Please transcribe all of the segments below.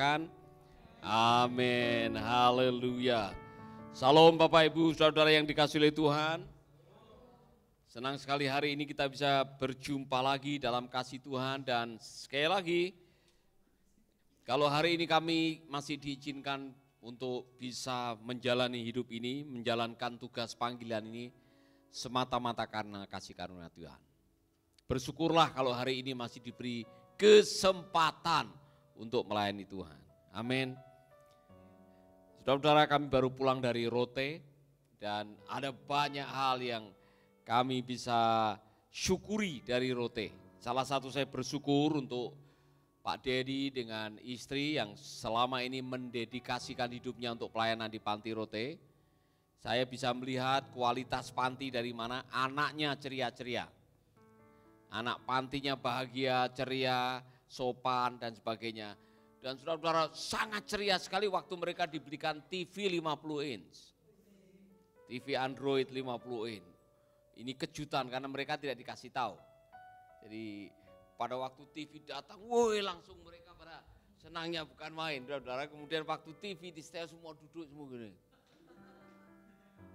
katakan amin, haleluya. Salam Bapak Ibu Saudara yang dikasihi oleh Tuhan. Senang sekali hari ini kita bisa berjumpa lagi dalam kasih Tuhan, dan sekali lagi kalau hari ini kami masih diizinkan untuk bisa menjalani hidup ini, menjalankan tugas panggilan ini semata-mata karena kasih karunia Tuhan. Bersyukurlah kalau hari ini masih diberi kesempatan untuk melayani Tuhan. Amin. Saudara-saudara, kami baru pulang dari Rote dan ada banyak hal yang kami bisa syukuri dari Rote. Salah satu saya bersyukur untuk Pak Dedi dengan istri yang selama ini mendedikasikan hidupnya untuk pelayanan di Panti Rote. Saya bisa melihat kualitas panti dari mana anaknya ceria-ceria. Anak pantinya bahagia, ceria, sopan dan sebagainya. Dan saudara-saudara sangat ceria sekali waktu mereka diberikan TV 50 inch. TV Android 50 inch. Ini kejutan karena mereka tidak dikasih tahu. Jadi pada waktu TV datang, woi langsung mereka pada senangnya bukan main. Saudara-saudara, kemudian waktu TV di setel semua duduk semua gini.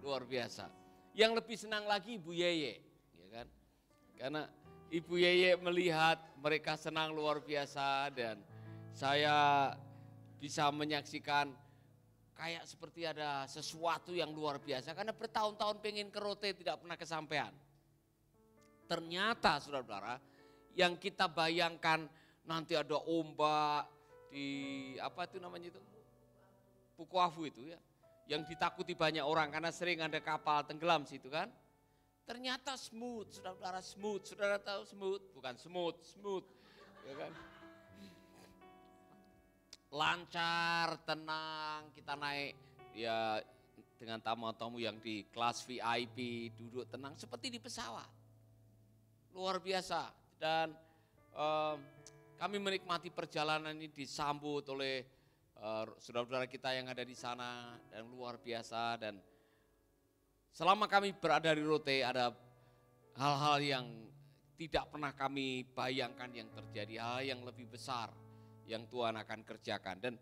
Luar biasa. Yang lebih senang lagi Ibu Yeye, ya kan? Karena Ibu Yeye melihat mereka senang luar biasa dan saya bisa menyaksikan kayak seperti ada sesuatu yang luar biasa karena bertahun-tahun pengen ke Rote tidak pernah kesampaian. Ternyata saudara-saudara yang kita bayangkan nanti ada ombak di apa itu namanya itu? Pukuafu itu ya. Yang ditakuti banyak orang karena sering ada kapal tenggelam situ kan. Ternyata smooth, saudara-saudara smooth. Saudara tahu smooth? Bukan smooth. Ya kan? Lancar, tenang, kita naik ya dengan tamu-tamu yang di kelas VIP, duduk tenang seperti di pesawat. Luar biasa. Dan kami menikmati perjalanan ini disambut oleh saudara-saudara kita yang ada di sana dan luar biasa. Dan selama kami berada di Rote ada hal-hal yang tidak pernah kami bayangkan yang terjadi, hal yang lebih besar yang Tuhan akan kerjakan. Dan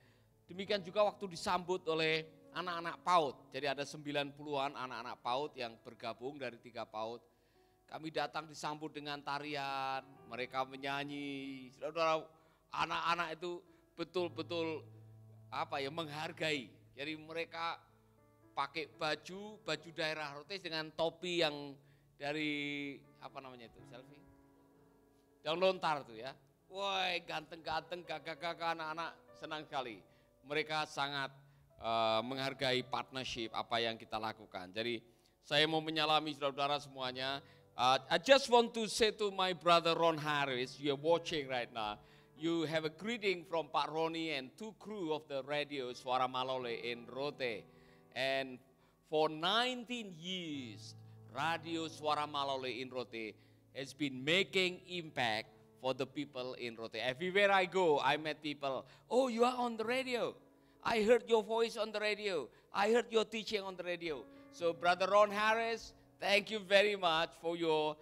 demikian juga waktu disambut oleh anak-anak PAUD. Jadi ada 90-an anak-anak PAUD yang bergabung dari 3 PAUD. Kami datang disambut dengan tarian, mereka menyanyi. Saudara-saudara, anak-anak itu betul-betul menghargai. Jadi mereka pakai baju daerah Rote dengan topi yang dari selfie. Yang lontar tuh ya. Woi, ganteng-ganteng, gagah-gagah anak-anak senang sekali. Mereka sangat menghargai partnership apa yang kita lakukan. Jadi saya mau menyalami saudara-saudara semuanya. I just want to say to my brother Ron Harris, you're watching right now. You have a greeting from Pak Roni and 2 crew of the radio Suara Malole in Rote. And for 19 years, Radio Suara Malole in Rote has been making impact for the people in Rote. Everywhere I go, I met people, oh you are on the radio. I heard your voice on the radio. I heard your teaching on the radio. So Brother Ron Harris, thank you very much for your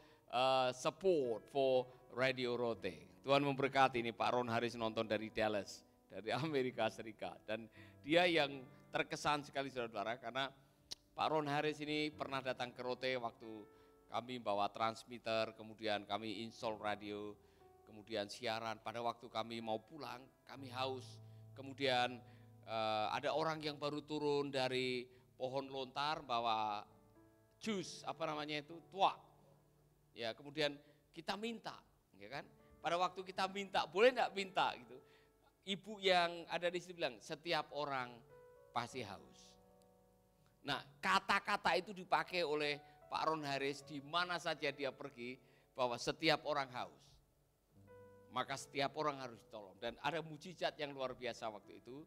support for Radio Rote. Tuhan memberkati. Ini Pak Ron Harris nonton dari Dallas, dari Amerika Serikat. Dan dia yang terkesan sekali saudara-saudara karena Pak Ron Harris ini pernah datang ke Rote waktu kami bawa transmitter, kemudian kami install radio, kemudian siaran. Pada waktu kami mau pulang, kami haus. Kemudian ada orang yang baru turun dari pohon lontar bawa jus, tua. Ya, kemudian kita minta, ya kan? Pada waktu kita minta, boleh enggak minta gitu. Ibu yang ada di situ bilang, setiap orang pasti haus. Nah, kata-kata itu dipakai oleh Pak Ron Harris di mana saja dia pergi, bahwa setiap orang haus. Maka setiap orang harus ditolong. Dan ada mujizat yang luar biasa waktu itu.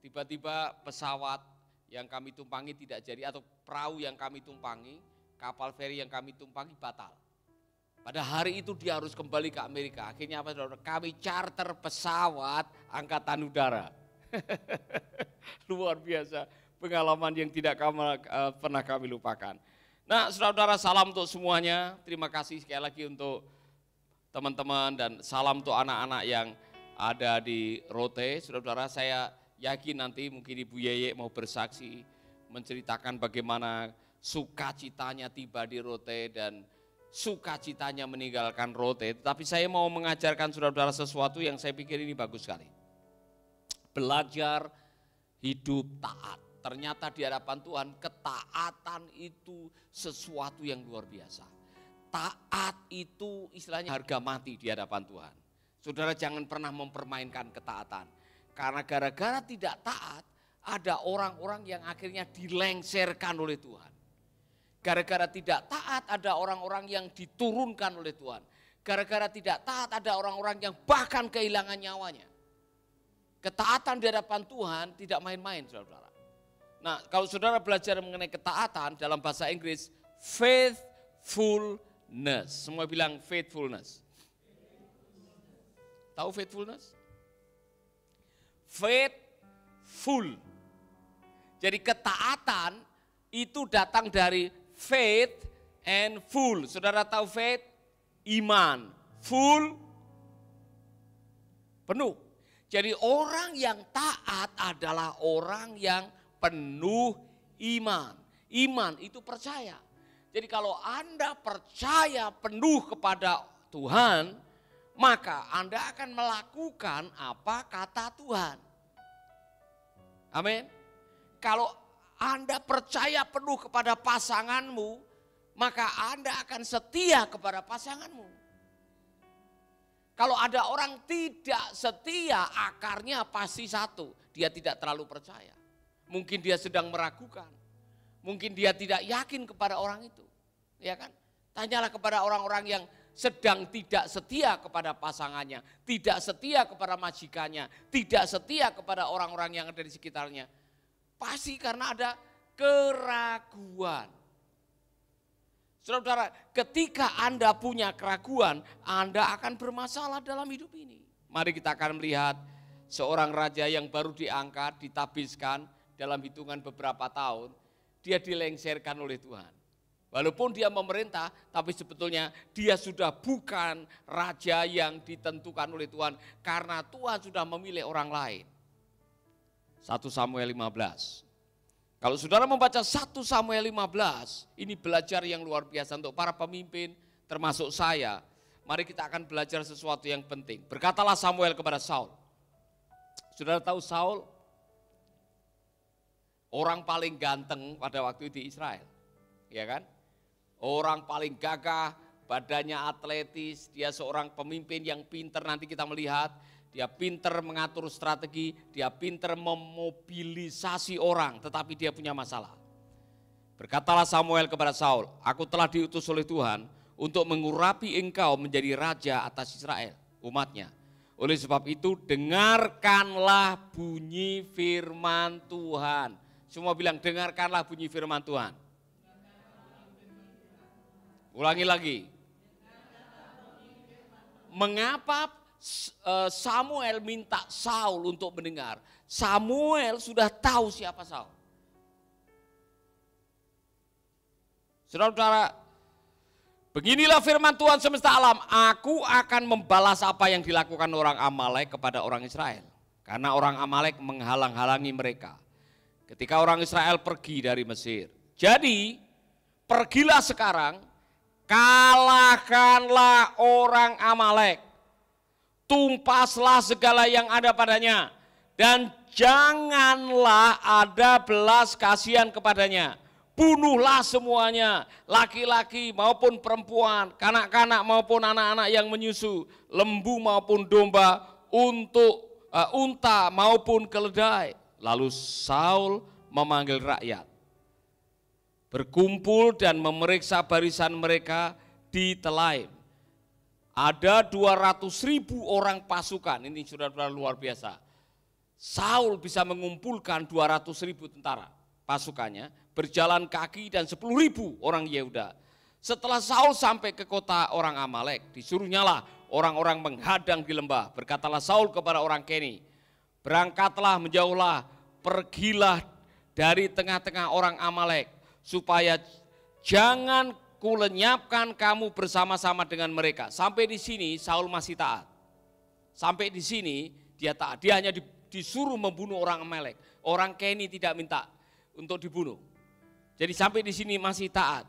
Tiba-tiba pesawat yang kami tumpangi tidak jadi, atau perahu yang kami tumpangi, kapal feri yang kami tumpangi batal. Pada hari itu dia harus kembali ke Amerika. Akhirnya saudara? Kami charter pesawat angkatan udara. Luar biasa, pengalaman yang tidak pernah kami lupakan. Nah saudara-saudara, salam untuk semuanya. Terima kasih sekali lagi untuk teman-teman dan salam untuk anak-anak yang ada di Rote, saudara-saudara, saya yakin nanti mungkin Ibu Yeye mau bersaksi, menceritakan bagaimana sukacitanya tiba di Rote dan sukacitanya meninggalkan Rote. Tetapi saya mau mengajarkan saudara-saudara sesuatu yang saya pikir ini bagus sekali. Belajar hidup taat. Ternyata di hadapan Tuhan ketaatan itu sesuatu yang luar biasa. Taat itu istilahnya harga mati di hadapan Tuhan. Saudara jangan pernah mempermainkan ketaatan. Karena gara-gara tidak taat, ada orang-orang yang akhirnya dilengserkan oleh Tuhan. Gara-gara tidak taat, ada orang-orang yang diturunkan oleh Tuhan. Gara-gara tidak taat, ada orang-orang yang bahkan kehilangan nyawanya. Ketaatan di hadapan Tuhan tidak main-main, saudara-saudara. Nah, kalau saudara belajar mengenai ketaatan dalam bahasa Inggris, faithfulness. Semua bilang faithfulness. Tahu faithfulness? Faithful. Jadi ketaatan itu datang dari faith and full. Saudara tahu faith? Iman. Full? Penuh. Jadi orang yang taat adalah orang yang penuh iman. Iman itu percaya. Jadi kalau Anda percaya penuh kepada Tuhan, maka Anda akan melakukan apa kata Tuhan. Amin. Kalau Anda percaya penuh kepada pasanganmu, maka Anda akan setia kepada pasanganmu. Kalau ada orang tidak setia, akarnya pasti satu, dia tidak terlalu percaya. Mungkin dia sedang meragukan, mungkin dia tidak yakin kepada orang itu. Ya kan? Tanyalah kepada orang-orang yang sedang tidak setia kepada pasangannya, tidak setia kepada majikannya, tidak setia kepada orang-orang yang ada di sekitarnya. Pasti karena ada keraguan. Saudara-saudara, ketika Anda punya keraguan, Anda akan bermasalah dalam hidup ini. Mari kita akan melihat seorang raja yang baru diangkat, ditabiskan dalam hitungan beberapa tahun, dia dilengserkan oleh Tuhan. Walaupun dia memerintah, tapi sebetulnya dia sudah bukan raja yang ditentukan oleh Tuhan. Karena Tuhan sudah memilih orang lain. 1 Samuel 15. Kalau saudara membaca 1 Samuel 15, ini belajar yang luar biasa untuk para pemimpin, termasuk saya. Mari kita akan belajar sesuatu yang penting. Berkatalah Samuel kepada Saul. Saudara tahu Saul? Orang paling ganteng pada waktu itu di Israel. Ya kan? Orang paling gagah, badannya atletis, dia seorang pemimpin yang pinter, nanti kita melihat. Dia pinter mengatur strategi, dia pinter memobilisasi orang, tetapi dia punya masalah. Berkatalah Samuel kepada Saul, aku telah diutus oleh Tuhan untuk mengurapi engkau menjadi raja atas Israel, umatnya. Oleh sebab itu dengarkanlah bunyi firman Tuhan. Semua bilang dengarkanlah bunyi firman Tuhan. Ulangi lagi. Mengapa Samuel minta Saul untuk mendengar? Samuel sudah tahu siapa Saul. Saudara-saudara, beginilah firman Tuhan semesta alam, aku akan membalas apa yang dilakukan orang Amalek kepada orang Israel. Karena orang Amalek menghalang-halangi mereka ketika orang Israel pergi dari Mesir. Jadi, pergilah sekarang, kalahkanlah orang Amalek, tumpaslah segala yang ada padanya, dan janganlah ada belas kasihan kepadanya. Bunuhlah semuanya, laki-laki maupun perempuan, kanak-kanak maupun anak-anak yang menyusu, lembu maupun domba, untuk unta maupun keledai. Lalu Saul memanggil rakyat, berkumpul dan memeriksa barisan mereka di Telaim. Ada 200.000 orang pasukan, ini saudara-saudara luar biasa. Saul bisa mengumpulkan 200.000 tentara pasukannya, berjalan kaki dan 10.000 orang Yehuda. Setelah Saul sampai ke kota orang Amalek, disuruhnyalah orang-orang menghadang di lembah. Berkatalah Saul kepada orang Keni, berangkatlah menjauhlah, pergilah dari tengah-tengah orang Amalek, supaya jangan kulenyapkan kamu bersama-sama dengan mereka. Sampai di sini Saul masih taat. Sampai di sini dia taat. Dia hanya disuruh membunuh orang Amalek. Orang Keni tidak minta untuk dibunuh. Jadi sampai di sini masih taat.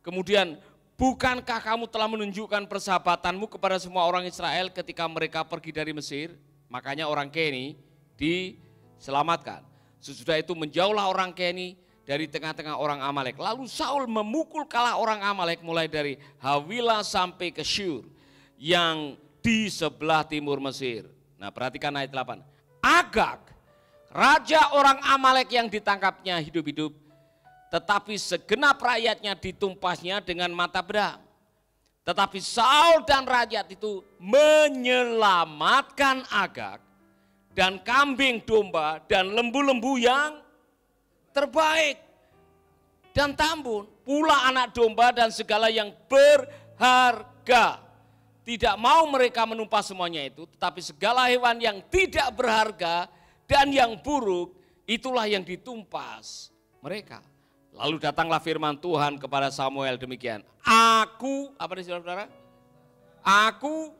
Kemudian, bukankah kamu telah menunjukkan persahabatanmu kepada semua orang Israel ketika mereka pergi dari Mesir? Makanya orang Keni diselamatkan. Sesudah itu menjauhlah orang Keni dari tengah-tengah orang Amalek. Lalu Saul memukul kalah orang Amalek mulai dari Hawilah sampai ke Syur yang di sebelah timur Mesir. Nah, perhatikan ayat 8. Agag, raja orang Amalek yang ditangkapnya hidup-hidup, tetapi segenap rakyatnya ditumpasnya dengan mata pedang. Tetapi Saul dan rakyat itu menyelamatkan Agag dan kambing domba dan lembu-lembu yang terbaik dan tambun, pula anak domba dan segala yang berharga. Tidak mau mereka menumpas semuanya itu, tetapi segala hewan yang tidak berharga dan yang buruk, itulah yang ditumpas mereka. Lalu datanglah firman Tuhan kepada Samuel demikian. Aku, apa nih saudara-saudara? Aku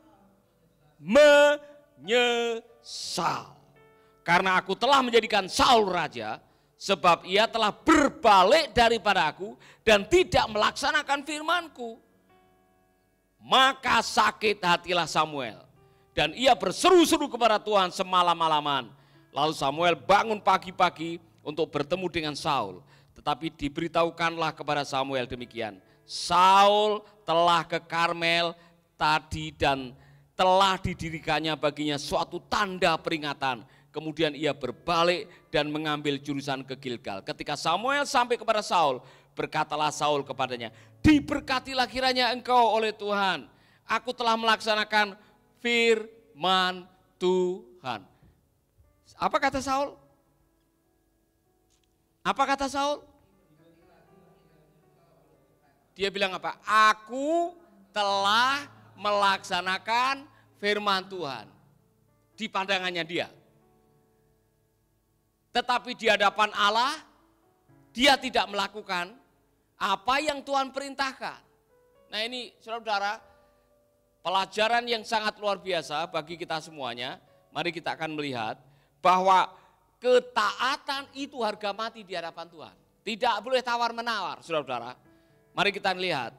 menyesal. Karena aku telah menjadikan Saul raja, sebab ia telah berbalik daripada aku dan tidak melaksanakan firmanku. Maka sakit hatilah Samuel dan ia berseru-seru kepada Tuhan semalam-malaman. Lalu Samuel bangun pagi-pagi untuk bertemu dengan Saul. Tetapi diberitahukanlah kepada Samuel demikian. Saul telah ke Karmel tadi dan telah didirikannya baginya suatu tanda peringatan. Kemudian ia berbalik dan mengambil jurusan ke Gilgal. Ketika Samuel sampai kepada Saul, berkatalah Saul kepadanya, diberkatilah kiranya engkau oleh Tuhan. Aku telah melaksanakan firman Tuhan. Apa kata Saul? Apa kata Saul? Dia bilang apa? Aku telah melaksanakan firman Tuhan. Di pandangannya dia. Tetapi di hadapan Allah, dia tidak melakukan apa yang Tuhan perintahkan. Nah ini saudara-saudara, pelajaran yang sangat luar biasa bagi kita semuanya. Mari kita akan melihat bahwa ketaatan itu harga mati di hadapan Tuhan. Tidak boleh tawar-menawar, saudara-saudara. Mari kita lihat.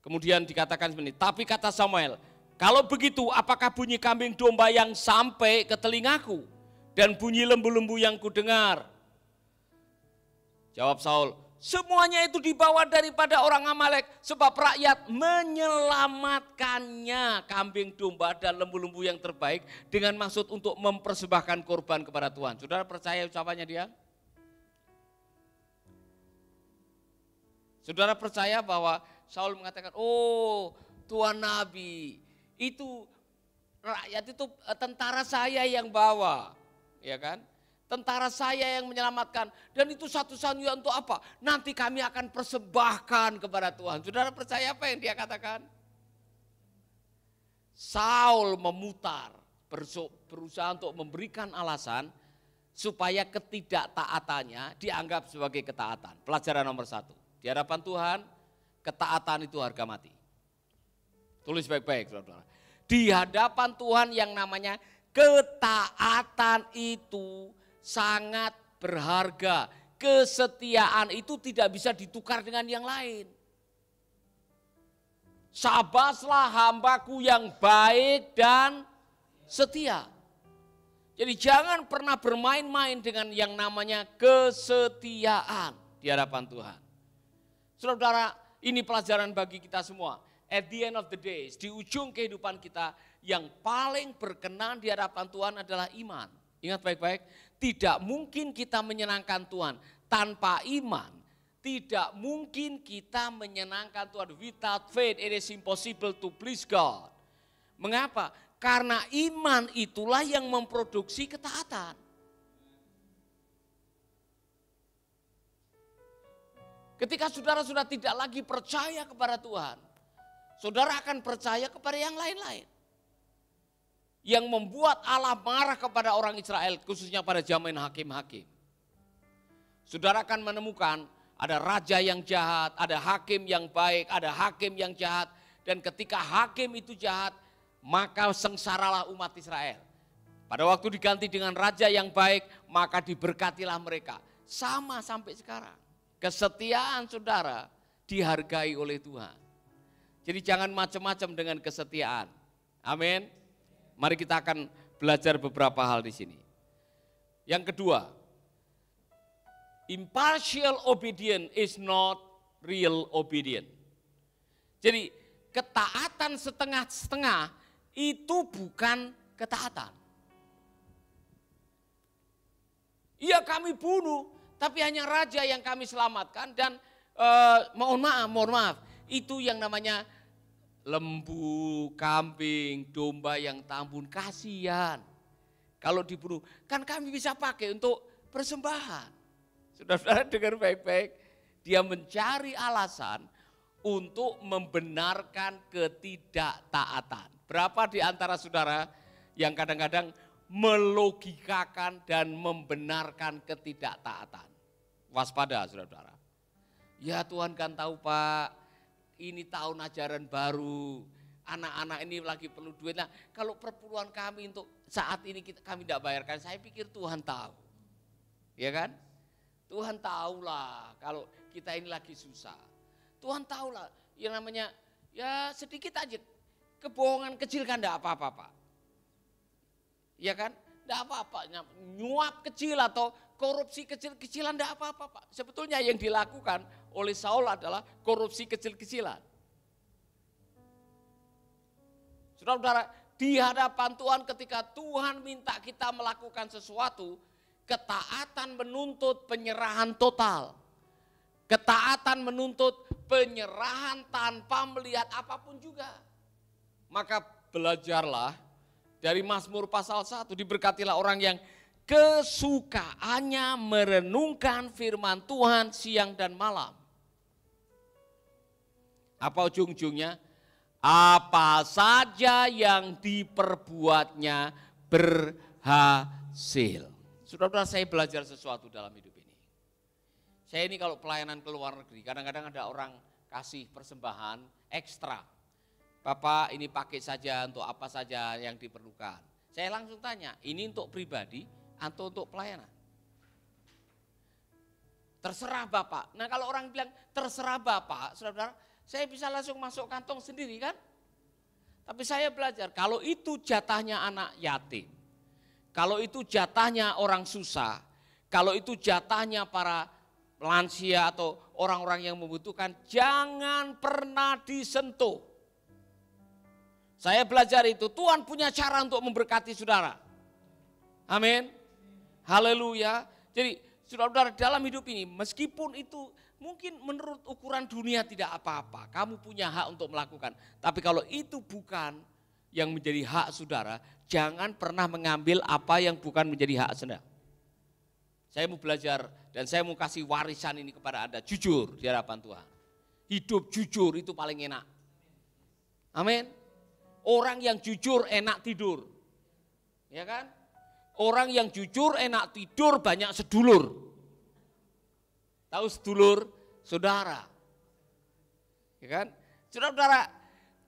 Kemudian dikatakan seperti ini, tapi kata Samuel, kalau begitu apakah bunyi kambing domba yang sampai ke telingaku dan bunyi lembu-lembu yang kudengar? Jawab Saul, semuanya itu dibawa daripada orang Amalek, sebab rakyat menyelamatkannya kambing domba dan lembu-lembu yang terbaik dengan maksud untuk mempersembahkan korban kepada Tuhan. Saudara percaya ucapannya dia? Saudara percaya bahwa Saul mengatakan, oh Tuhan Nabi, itu rakyat itu tentara saya yang bawa, ya kan? Tentara saya yang menyelamatkan, dan itu satu-satunya untuk apa? Nanti kami akan persembahkan kepada Tuhan. Saudara percaya apa yang dia katakan? Saul memutar, berusaha untuk memberikan alasan supaya ketidaktaatannya dianggap sebagai ketaatan. Pelajaran nomor 1, di hadapan Tuhan, ketaatan itu harga mati. Tulis baik-baik, saudara. Di hadapan Tuhan yang namanya ketaatan itu sangat berharga. Kesetiaan itu tidak bisa ditukar dengan yang lain. Sabaslah hambaku yang baik dan setia. Jadi jangan pernah bermain-main dengan yang namanya kesetiaan di hadapan Tuhan. Saudara, ini pelajaran bagi kita semua. At the end of the days, di ujung kehidupan kita, yang paling berkenan di hadapan Tuhan adalah iman. Ingat baik-baik, tidak mungkin kita menyenangkan Tuhan tanpa iman. Tidak mungkin kita menyenangkan Tuhan. Without faith, it is impossible to please God. Mengapa? Karena iman itulah yang memproduksi ketaatan. Ketika saudara sudah tidak lagi percaya kepada Tuhan, saudara akan percaya kepada yang lain-lain. Yang membuat Allah marah kepada orang Israel, khususnya pada zaman hakim-hakim. Saudara akan menemukan ada raja yang jahat, ada hakim yang baik, ada hakim yang jahat. Dan ketika hakim itu jahat, maka sengsaralah umat Israel. Pada waktu diganti dengan raja yang baik, maka diberkatilah mereka. Sama sampai sekarang. Kesetiaan saudara dihargai oleh Tuhan. Jadi jangan macam-macam dengan kesetiaan. Amin. Mari kita akan belajar beberapa hal di sini. Yang kedua, impartial obedience is not real obedience. Jadi ketaatan setengah-setengah itu bukan ketaatan. Iya kami bunuh, tapi hanya raja yang kami selamatkan dan mohon maaf, itu yang namanya lembu, kambing, domba yang tambun, kasihan. Kalau dibunuh, kan kami bisa pakai untuk persembahan. Saudara-saudara dengar baik-baik, dia mencari alasan untuk membenarkan ketidaktaatan. Berapa di antara saudara yang kadang-kadang melogikakan dan membenarkan ketidaktaatan? Waspada saudara-saudara. Ya Tuhan kan tahu Pak, ini tahun ajaran baru, anak-anak ini lagi perlu duit. Nah kalau perpuluhan kami untuk saat ini kami tidak bayarkan, saya pikir Tuhan tahu. Ya kan? Tuhan tahulah kalau kita ini lagi susah. Tuhan tahulah yang namanya ya sedikit aja kebohongan kecil kan enggak apa-apa Pak. Ya kan? Enggak apa-apa, nyuap kecil atau korupsi kecil-kecilan enggak apa-apa Pak. Sebetulnya yang dilakukan oleh Saul adalah korupsi kecil-kecilan. Saudara-saudara, di hadapan Tuhan ketika Tuhan minta kita melakukan sesuatu, ketaatan menuntut penyerahan total. Ketaatan menuntut penyerahan tanpa melihat apapun juga. Maka belajarlah dari Mazmur pasal 1, diberkatilah orang yang kesukaannya merenungkan firman Tuhan siang dan malam. Apa ujung-ujungnya? Apa saja yang diperbuatnya berhasil. Saudara-saudara, saya belajar sesuatu dalam hidup ini. Saya ini kalau pelayanan ke luar negeri, kadang-kadang ada orang kasih persembahan ekstra. Bapak ini pakai saja untuk apa saja yang diperlukan. Saya langsung tanya, ini untuk pribadi atau untuk pelayanan? Terserah Bapak. Nah kalau orang bilang terserah Bapak, saudara-saudara, saya bisa langsung masuk kantong sendiri kan? Tapi saya belajar, kalau itu jatahnya anak yatim, kalau itu jatahnya orang susah, kalau itu jatahnya para lansia atau orang-orang yang membutuhkan, jangan pernah disentuh. Saya belajar itu, Tuhan punya cara untuk memberkati saudara. Amin. Haleluya. Jadi saudara-saudara dalam hidup ini, meskipun itu mungkin menurut ukuran dunia tidak apa-apa, kamu punya hak untuk melakukan. Tapi kalau itu bukan yang menjadi hak saudara, jangan pernah mengambil apa yang bukan menjadi hak saudara. Saya mau belajar dan saya mau kasih warisan ini kepada Anda, jujur di hadapan Tuhan. Hidup jujur itu paling enak. Amin. Orang yang jujur enak tidur. Ya kan? Orang yang jujur enak tidur banyak sedulur. Tahu sedulur? Saudara. Ya kan? Saudara-saudara,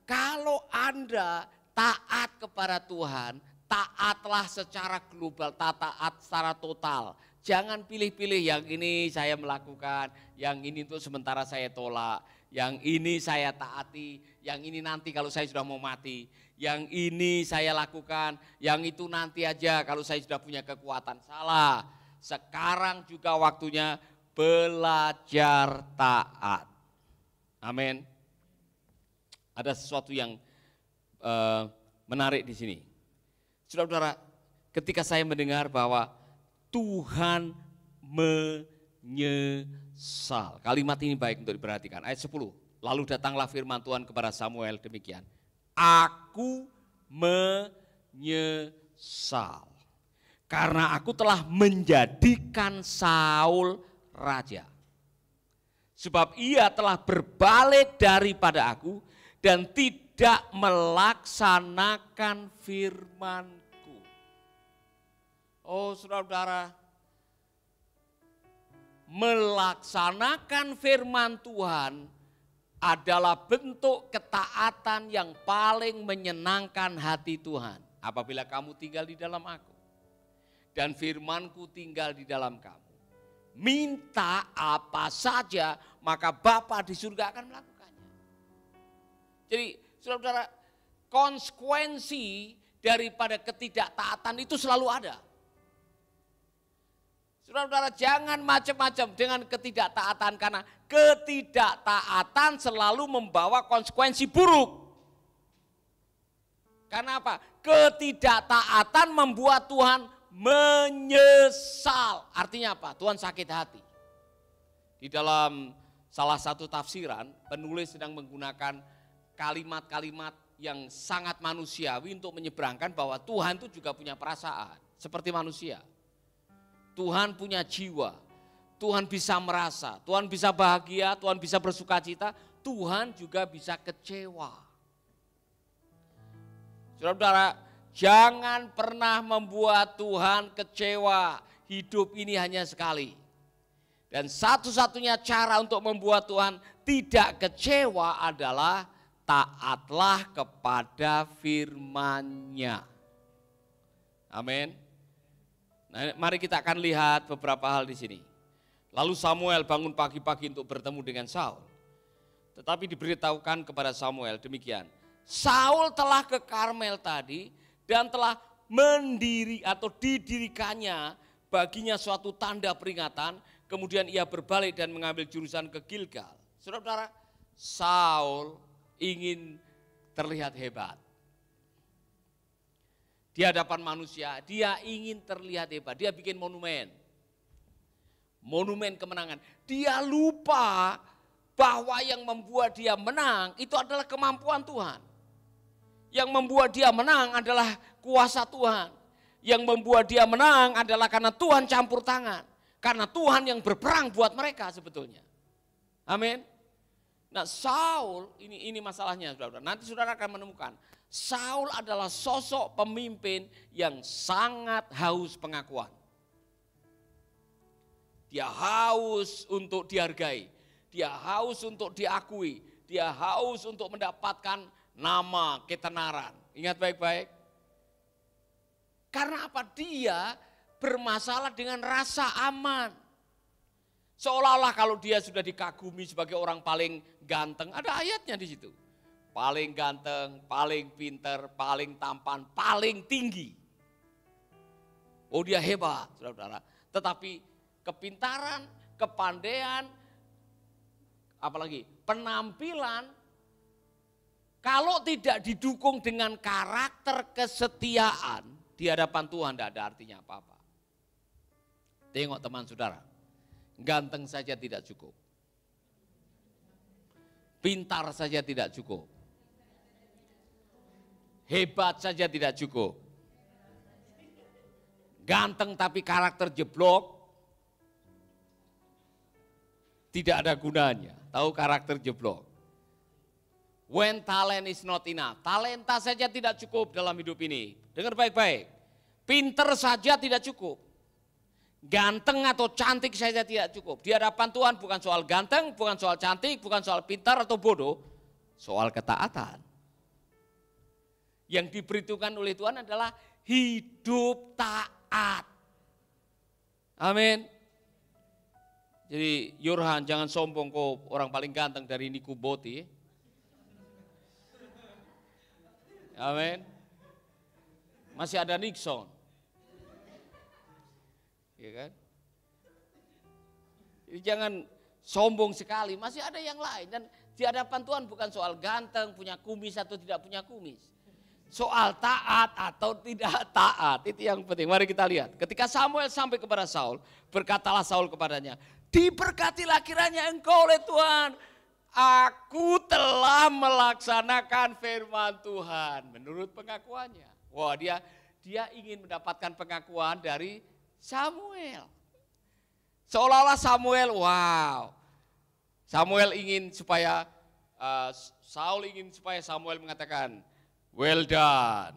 kalau Anda taat kepada Tuhan, taatlah secara global, taat secara total. Jangan pilih-pilih yang ini saya melakukan, yang ini untuk sementara saya tolak, yang ini saya taati, yang ini nanti kalau saya sudah mau mati, yang ini saya lakukan, yang itu nanti aja kalau saya sudah punya kekuatan. Salah, sekarang juga waktunya belajar taat. Amin. Ada sesuatu yang menarik di sini. Saudara-saudara, ketika saya mendengar bahwa Tuhan menyesal. Kalimat ini baik untuk diperhatikan. Ayat 10. Lalu datanglah firman Tuhan kepada Samuel demikian. Aku menyesal. Karena aku telah menjadikan Saul raja. Sebab ia telah berbalik daripada aku dan tidak melaksanakan firman. Oh saudara-saudara, melaksanakan firman Tuhan adalah bentuk ketaatan yang paling menyenangkan hati Tuhan. Apabila kamu tinggal di dalam aku dan firman-Ku tinggal di dalam kamu, minta apa saja maka Bapa di surga akan melakukannya. Jadi saudara-saudara, konsekuensi daripada ketidaktaatan itu selalu ada. Saudara-saudara, jangan macam-macam dengan ketidaktaatan, karena ketidaktaatan selalu membawa konsekuensi buruk. Karena apa? Ketidaktaatan membuat Tuhan menyesal. Artinya apa? Tuhan sakit hati. Di dalam salah satu tafsiran, penulis sedang menggunakan kalimat-kalimat yang sangat manusiawi untuk menyeberangkan bahwa Tuhan itu juga punya perasaan seperti manusia. Tuhan punya jiwa, Tuhan bisa merasa, Tuhan bisa bahagia, Tuhan bisa bersuka cita, Tuhan juga bisa kecewa. Saudara-saudara, jangan pernah membuat Tuhan kecewa. Hidup ini hanya sekali. Dan satu-satunya cara untuk membuat Tuhan tidak kecewa adalah taatlah kepada firman-Nya. Amin. Nah, mari kita akan lihat beberapa hal di sini. Lalu Samuel bangun pagi-pagi untuk bertemu dengan Saul. Tetapi diberitahukan kepada Samuel demikian. Saul telah ke Karmel tadi dan telah didirikannya baginya suatu tanda peringatan. Kemudian ia berbalik dan mengambil jurusan ke Gilgal. Saudara-saudara, Saul ingin terlihat hebat. Di hadapan manusia, dia ingin terlihat hebat. Dia bikin monumen. Monumen kemenangan. Dia lupa bahwa yang membuat dia menang itu adalah kemampuan Tuhan. Yang membuat dia menang adalah kuasa Tuhan. Yang membuat dia menang adalah karena Tuhan campur tangan. Karena Tuhan yang berperang buat mereka sebetulnya. Amin. Nah, Saul, ini masalahnya saudara. Nanti saudara akan menemukan. Saul adalah sosok pemimpin yang sangat haus pengakuan. Dia haus untuk dihargai. Dia haus untuk diakui. Dia haus untuk mendapatkan nama, ketenaran. Ingat baik-baik. Karena apa? Dia bermasalah dengan rasa aman. Seolah-olah kalau dia sudah dikagumi sebagai orang paling ganteng, ada ayatnya di situ. Paling ganteng, paling pinter, paling tampan, paling tinggi. Oh, dia hebat, saudara-saudara. Tetapi kepintaran, kepandaian, apalagi penampilan, kalau tidak didukung dengan karakter kesetiaan, di hadapan Tuhan tidak ada artinya apa-apa. Tengok teman saudara, ganteng saja tidak cukup. Pintar saja tidak cukup. Hebat saja tidak cukup. Ganteng tapi karakter jeblok, tidak ada gunanya. Tahu karakter jeblok. When talent is not enough. Talenta saja tidak cukup dalam hidup ini. Dengar baik-baik. Pinter saja tidak cukup. Ganteng atau cantik saja tidak cukup. Di hadapan Tuhan bukan soal ganteng, bukan soal cantik, bukan soal pintar atau bodoh. Soal ketaatan. Yang diberitakan oleh Tuhan adalah hidup taat. Amin. Jadi Yurhan, jangan sombong kau orang paling ganteng dari Niku Boti. Amin. Masih ada Nixon. Ya kan? Jadi jangan sombong sekali, masih ada yang lain. Dan di hadapan Tuhan bukan soal ganteng, punya kumis atau tidak punya kumis. Soal taat atau tidak taat, itu yang penting. Mari kita lihat. Ketika Samuel sampai kepada Saul, berkatalah Saul kepadanya, diberkatilah kiranya engkau oleh Tuhan. Aku telah melaksanakan firman Tuhan menurut pengakuannya. Wah, dia ingin mendapatkan pengakuan dari Samuel. Seolah-olah Samuel, wow. Saul ingin supaya Samuel mengatakan, well done.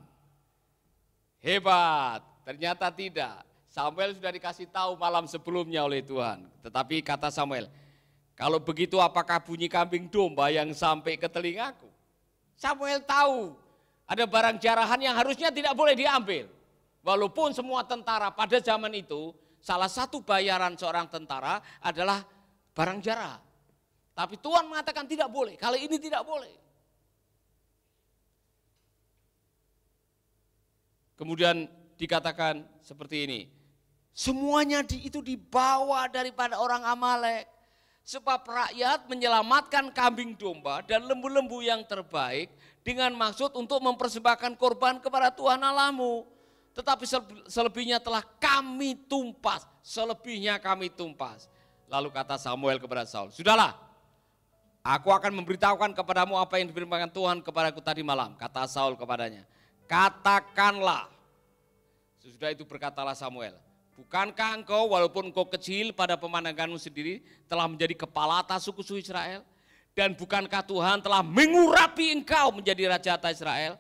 Hebat. Ternyata tidak. Samuel sudah dikasih tahu malam sebelumnya oleh Tuhan. Tetapi kata Samuel, Kalau begitu apakah bunyi kambing domba yang sampai ke telingaku? Samuel tahu ada barang jarahan yang harusnya tidak boleh diambil. Walaupun semua tentara pada zaman itu, salah satu bayaran seorang tentara adalah barang jarahan. Tapi Tuhan mengatakan tidak boleh, kali ini tidak boleh. Kemudian dikatakan seperti ini, semuanya itu dibawa daripada orang Amalek. Sebab rakyat menyelamatkan kambing domba dan lembu-lembu yang terbaik dengan maksud untuk mempersembahkan korban kepada Tuhan Allahmu. Tetapi selebihnya telah kami tumpas, selebihnya kami tumpas. Lalu kata Samuel kepada Saul, sudahlah, aku akan memberitahukan kepadamu apa yang difirmankan Tuhan kepadaku tadi malam. Kata Saul kepadanya, katakanlah. Sesudah itu berkatalah Samuel, bukankah engkau walaupun engkau kecil pada pemandanganmu sendiri telah menjadi kepala atas suku Israel? Dan bukankah Tuhan telah mengurapi engkau menjadi raja atas Israel?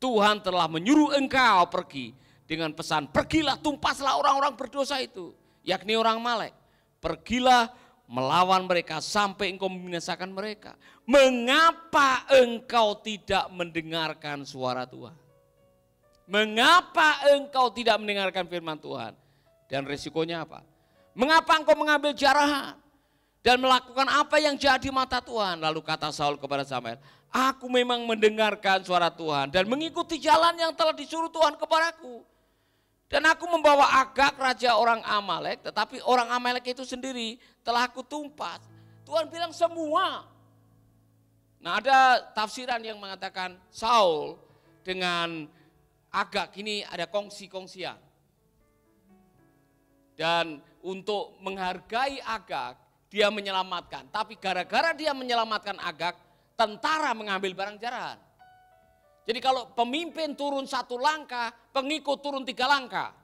Tuhan telah menyuruh engkau pergi dengan pesan, pergilah tumpaslah orang-orang berdosa itu, yakni orang Amalek. Pergilah melawan mereka sampai engkau membinasakan mereka. Mengapa engkau tidak mendengarkan suara Tuhan? Mengapa engkau tidak mendengarkan firman Tuhan? Dan resikonya apa? Mengapa engkau mengambil jarahan dan melakukan apa yang jahat di mata Tuhan? Lalu kata Saul kepada Samuel, aku memang mendengarkan suara Tuhan dan mengikuti jalan yang telah disuruh Tuhan kepadaku. Dan aku membawa Agag raja orang Amalek, tetapi orang Amalek itu sendiri telah aku tumpas. Tuhan bilang semua. Nah, ada tafsiran yang mengatakan Saul dengan Agag ini ada kongsi-kongsian. Dan untuk menghargai Agag, dia menyelamatkan. Tapi gara-gara dia menyelamatkan Agag, tentara mengambil barang jarahan. Jadi kalau pemimpin turun 1 langkah, pengikut turun 3 langkah.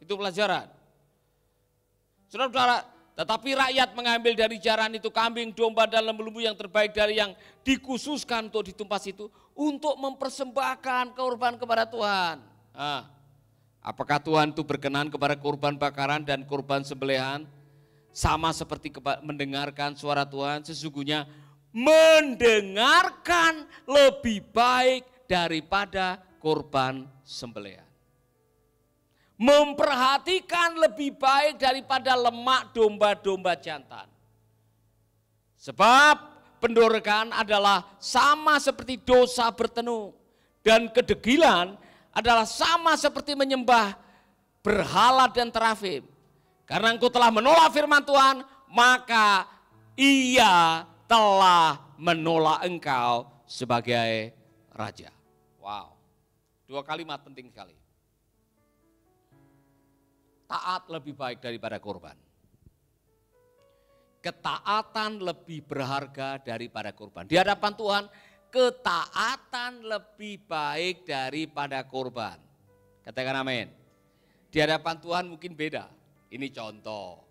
Itu pelajaran. Saudara-saudara, tetapi rakyat mengambil dari jarahan itu kambing, domba, dan lembu-lembu yang terbaik dari yang dikhususkan untuk ditumpas itu untuk mempersembahkan korban kepada Tuhan. Nah, apakah Tuhan itu berkenan kepada korban bakaran dan korban sembelihan? Sama seperti mendengarkan suara Tuhan, sesungguhnya mendengarkan lebih baik daripada korban sembelihan. Memperhatikan lebih baik daripada lemak domba-domba jantan. Sebab pendorokan adalah sama seperti dosa bertenung. Dan kedegilan adalah sama seperti menyembah berhala dan terafim. Karena engkau telah menolak firman Tuhan, maka ia telah menolak engkau sebagai raja. Wow, 2 kalimat penting sekali. Taat lebih baik daripada korban. Ketaatan lebih berharga daripada korban. Di hadapan Tuhan, ketaatan lebih baik daripada korban. Katakan amin. Di hadapan Tuhan mungkin beda. Ini contoh.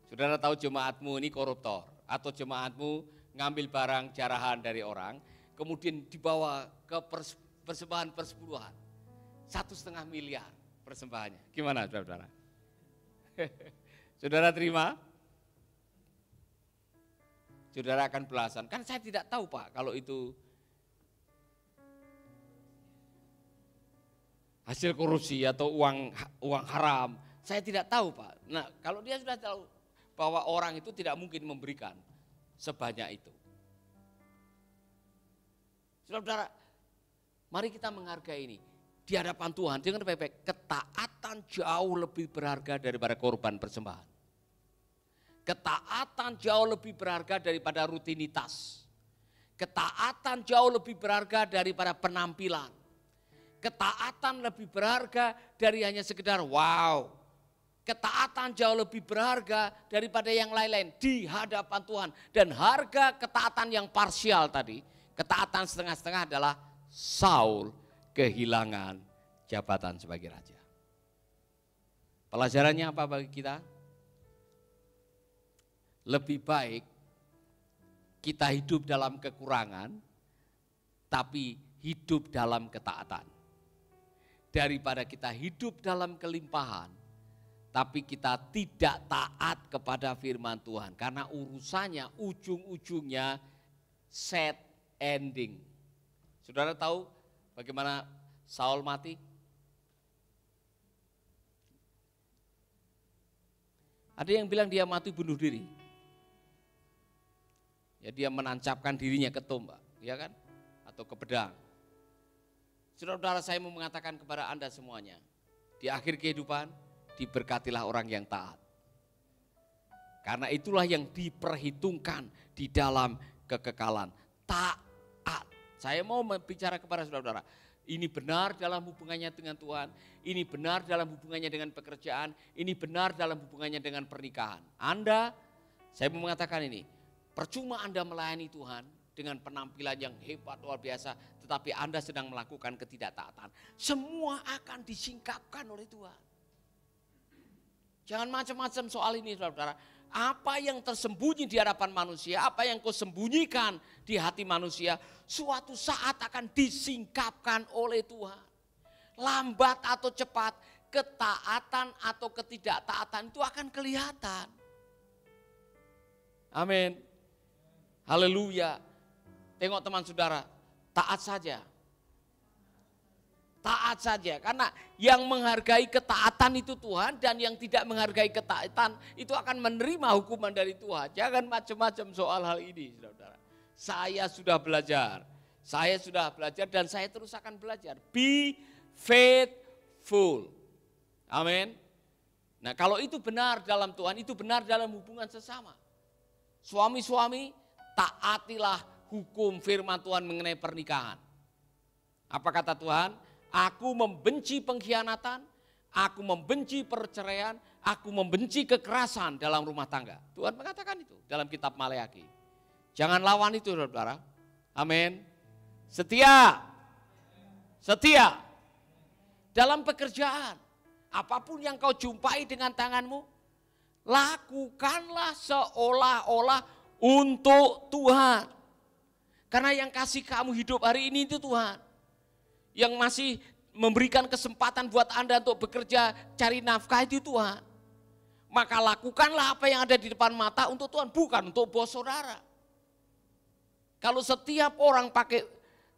Saudara tahu jemaatmu ini koruptor. Atau jemaatmu ngambil barang jarahan dari orang, kemudian dibawa ke persembahan persepuluhan. 1,5 miliar persembahannya. Gimana saudara-saudara? Saudara terima? Saudara akan belasan. Kan saya tidak tahu Pak kalau itu hasil korupsi atau uang haram. Saya tidak tahu Pak. Nah kalau dia sudah tahu bahwa orang itu tidak mungkin memberikan sebanyak itu. Saudara-saudara, mari kita menghargai ini. Di hadapan Tuhan, dengan baik-baik, ketaatan jauh lebih berharga daripada korban persembahan. Ketaatan jauh lebih berharga daripada rutinitas. Ketaatan jauh lebih berharga daripada penampilan. Ketaatan lebih berharga dari hanya sekedar wow. Ketaatan jauh lebih berharga daripada yang lain-lain di hadapan Tuhan. Dan harga ketaatan yang parsial tadi, ketaatan setengah-setengah adalah Saul kehilangan jabatan sebagai raja. Pelajarannya apa bagi kita? Lebih baik kita hidup dalam kekurangan, tapi hidup dalam ketaatan. Daripada kita hidup dalam kelimpahan, tapi kita tidak taat kepada firman Tuhan. Karena urusannya ujung-ujungnya sad ending. Saudara tahu bagaimana Saul mati? Ada yang bilang dia mati bunuh diri. Ya, dia menancapkan dirinya ke tombak, ya kan? Atau ke pedang. Saudara-saudara, saya mau mengatakan kepada Anda semuanya, di akhir kehidupan diberkatilah orang yang taat. Karena itulah yang diperhitungkan di dalam kekekalan. Taat. Saya mau bicara kepada saudara-saudara, ini benar dalam hubungannya dengan Tuhan, ini benar dalam hubungannya dengan pekerjaan, ini benar dalam hubungannya dengan pernikahan. Anda, saya mau mengatakan ini, percuma Anda melayani Tuhan dengan penampilan yang hebat luar biasa, tetapi Anda sedang melakukan ketidaktaatan. Semua akan disingkapkan oleh Tuhan. Jangan macam-macam soal ini, saudara-saudara. Apa yang tersembunyi di hadapan manusia, apa yang kau sembunyikan di hati manusia, suatu saat akan disingkapkan oleh Tuhan. Lambat atau cepat, ketaatan atau ketidaktaatan itu akan kelihatan. Amin. Haleluya. Tengok teman saudara, taat saja. Taat saja, karena yang menghargai ketaatan itu Tuhan, dan yang tidak menghargai ketaatan itu akan menerima hukuman dari Tuhan. Jangan macam-macam soal hal ini, saudara. Saya sudah belajar dan saya terus akan belajar. Be faithful. Amin. Nah, kalau itu benar dalam Tuhan, itu benar dalam hubungan sesama. Suami-suami, taatilah hukum firman Tuhan mengenai pernikahan. Apa kata Tuhan? Aku membenci pengkhianatan, aku membenci perceraian, aku membenci kekerasan dalam rumah tangga. Tuhan mengatakan itu dalam kitab Maleakhi. Jangan lawan itu, saudara. Amin. Setia. Setia. Dalam pekerjaan, apapun yang kau jumpai dengan tanganmu, lakukanlah seolah-olah untuk Tuhan. Karena yang kasih kamu hidup hari ini itu Tuhan. Yang masih memberikan kesempatan buat Anda untuk bekerja, cari nafkah itu Tuhan. Maka lakukanlah apa yang ada di depan mata untuk Tuhan, bukan untuk bos saudara. Kalau setiap orang pakai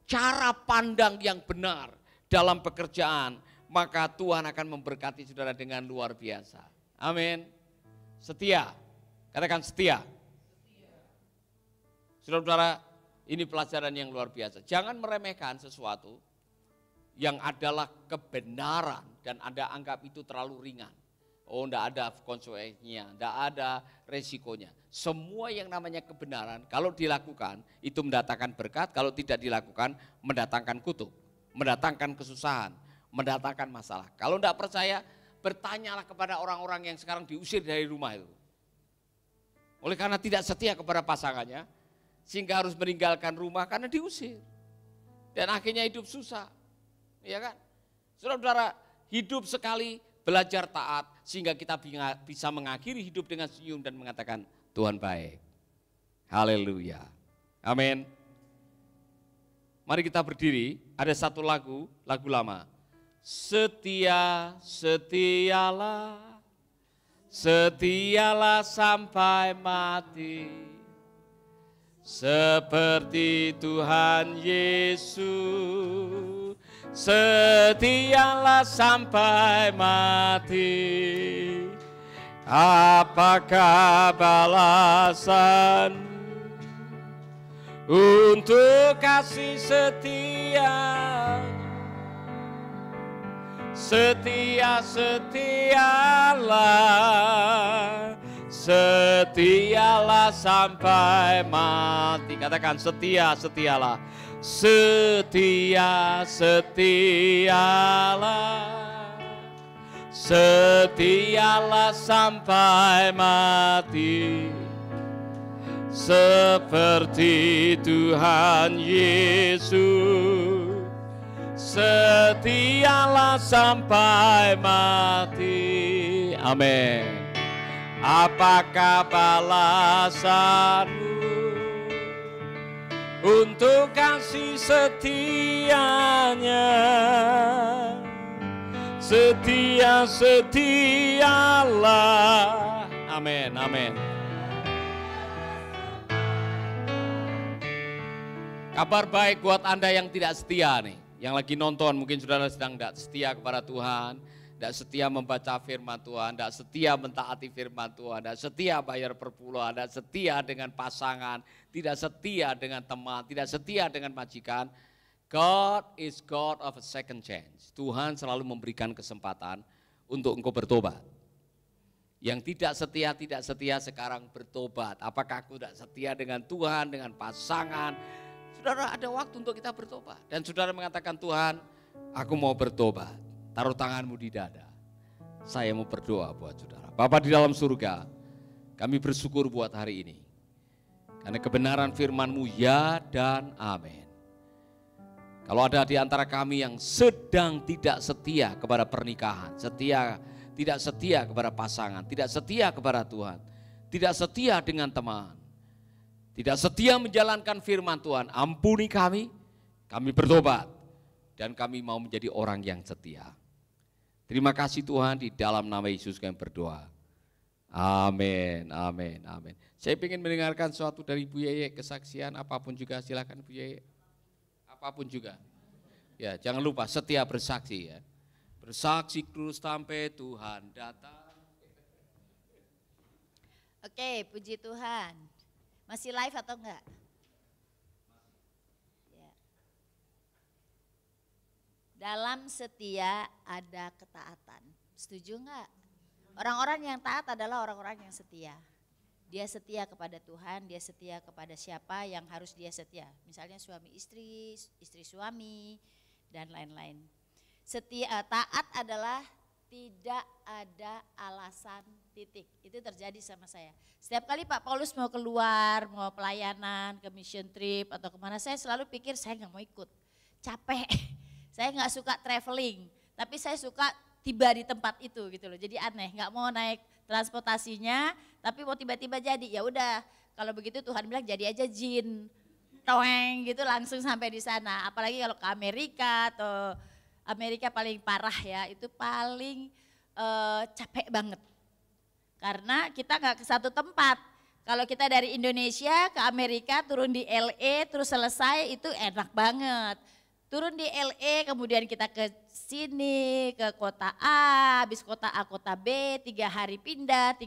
cara pandang yang benar dalam pekerjaan, maka Tuhan akan memberkati saudara dengan luar biasa. Amin. Setia, katakan setia. Saudara-saudara, ini pelajaran yang luar biasa. Jangan meremehkan sesuatu yang adalah kebenaran dan Anda anggap itu terlalu ringan. Oh, enggak ada konsekuensinya, enggak ada resikonya. Semua yang namanya kebenaran kalau dilakukan itu mendatangkan berkat, kalau tidak dilakukan mendatangkan kutuk, mendatangkan kesusahan, mendatangkan masalah. Kalau enggak percaya, bertanyalah kepada orang-orang yang sekarang diusir dari rumah itu. Oleh karena tidak setia kepada pasangannya, sehingga harus meninggalkan rumah karena diusir. Dan akhirnya hidup susah. Ya kan? Saudara-saudara, hidup sekali, belajar taat sehingga kita bisa mengakhiri hidup dengan senyum dan mengatakan Tuhan baik. Haleluya. Amin. Mari kita berdiri, ada satu lagu lama. Setia, setialah, setialah sampai mati. Seperti Tuhan Yesus, setialah sampai mati. Apakah balasan untuk kasih setia? Setia, setialah, setialah sampai mati. Katakan setia, setialah. Setia, setialah, setialah sampai mati. Seperti Tuhan Yesus, setialah sampai mati. Amin. Apakah balasanmu untuk kasih setianya? Setia-setialah. Amin, amin. Kabar baik buat Anda yang tidak setia nih. Yang lagi nonton mungkin saudara sedang tidak setia kepada Tuhan. Tidak setia membaca firman Tuhan. Tidak setia mentaati firman Tuhan. Tidak setia bayar perpuluhan. Tidak setia dengan pasangan. Tidak setia dengan teman. Tidak setia dengan majikan. God is God of a second chance. Tuhan selalu memberikan kesempatan untuk engkau bertobat. Yang tidak setia sekarang bertobat. Apakah aku tidak setia dengan Tuhan, dengan pasangan? Saudara, ada waktu untuk kita bertobat. Dan saudara mengatakan, Tuhan, aku mau bertobat. Taruh tanganmu di dada. Saya mau berdoa buat saudara. Bapa di dalam surga, kami bersyukur buat hari ini. Karena kebenaran firman-Mu ya dan amin. Kalau ada di antara kami yang sedang tidak setia kepada pernikahan, tidak setia kepada pasangan, tidak setia kepada Tuhan, tidak setia dengan teman, tidak setia menjalankan firman Tuhan, ampuni kami bertobat, dan kami mau menjadi orang yang setia. Terima kasih Tuhan, di dalam nama Yesus kami berdoa. Amin, amin, amin. Saya ingin mendengarkan sesuatu dari Bu Yeye, kesaksian apapun juga, silakan Bu Yeye. Apapun juga. Ya, jangan lupa setia bersaksi ya. Bersaksi terus sampai Tuhan datang. Oke, puji Tuhan. Masih live atau enggak? Ya. Dalam setia ada ketaatan. Setuju enggak? Orang-orang yang taat adalah orang-orang yang setia. Dia setia kepada Tuhan, dia setia kepada siapa yang harus dia setia. Misalnya suami istri, istri suami, dan lain-lain. Setia, taat adalah tidak ada alasan, titik. Itu terjadi sama saya. Setiap kali Pak Paulus mau keluar, mau pelayanan, ke mission trip atau kemana, saya selalu pikir saya nggak mau ikut. Capek, saya nggak suka traveling, tapi saya suka tiba di tempat itu gitu loh. Jadi aneh, nggak mau naik transportasinya, tapi mau tiba-tiba jadi. Ya udah, kalau begitu Tuhan bilang jadi aja jin, toeng gitu langsung sampai di sana. Apalagi kalau ke Amerika atau Amerika paling parah ya, itu paling capek banget. Karena kita nggak ke satu tempat. Kalau kita dari Indonesia ke Amerika turun di LA terus selesai itu enak banget. Turun di LA kemudian kita ke sini, ke kota A, habis kota A kota B, 3 hari pindah, 2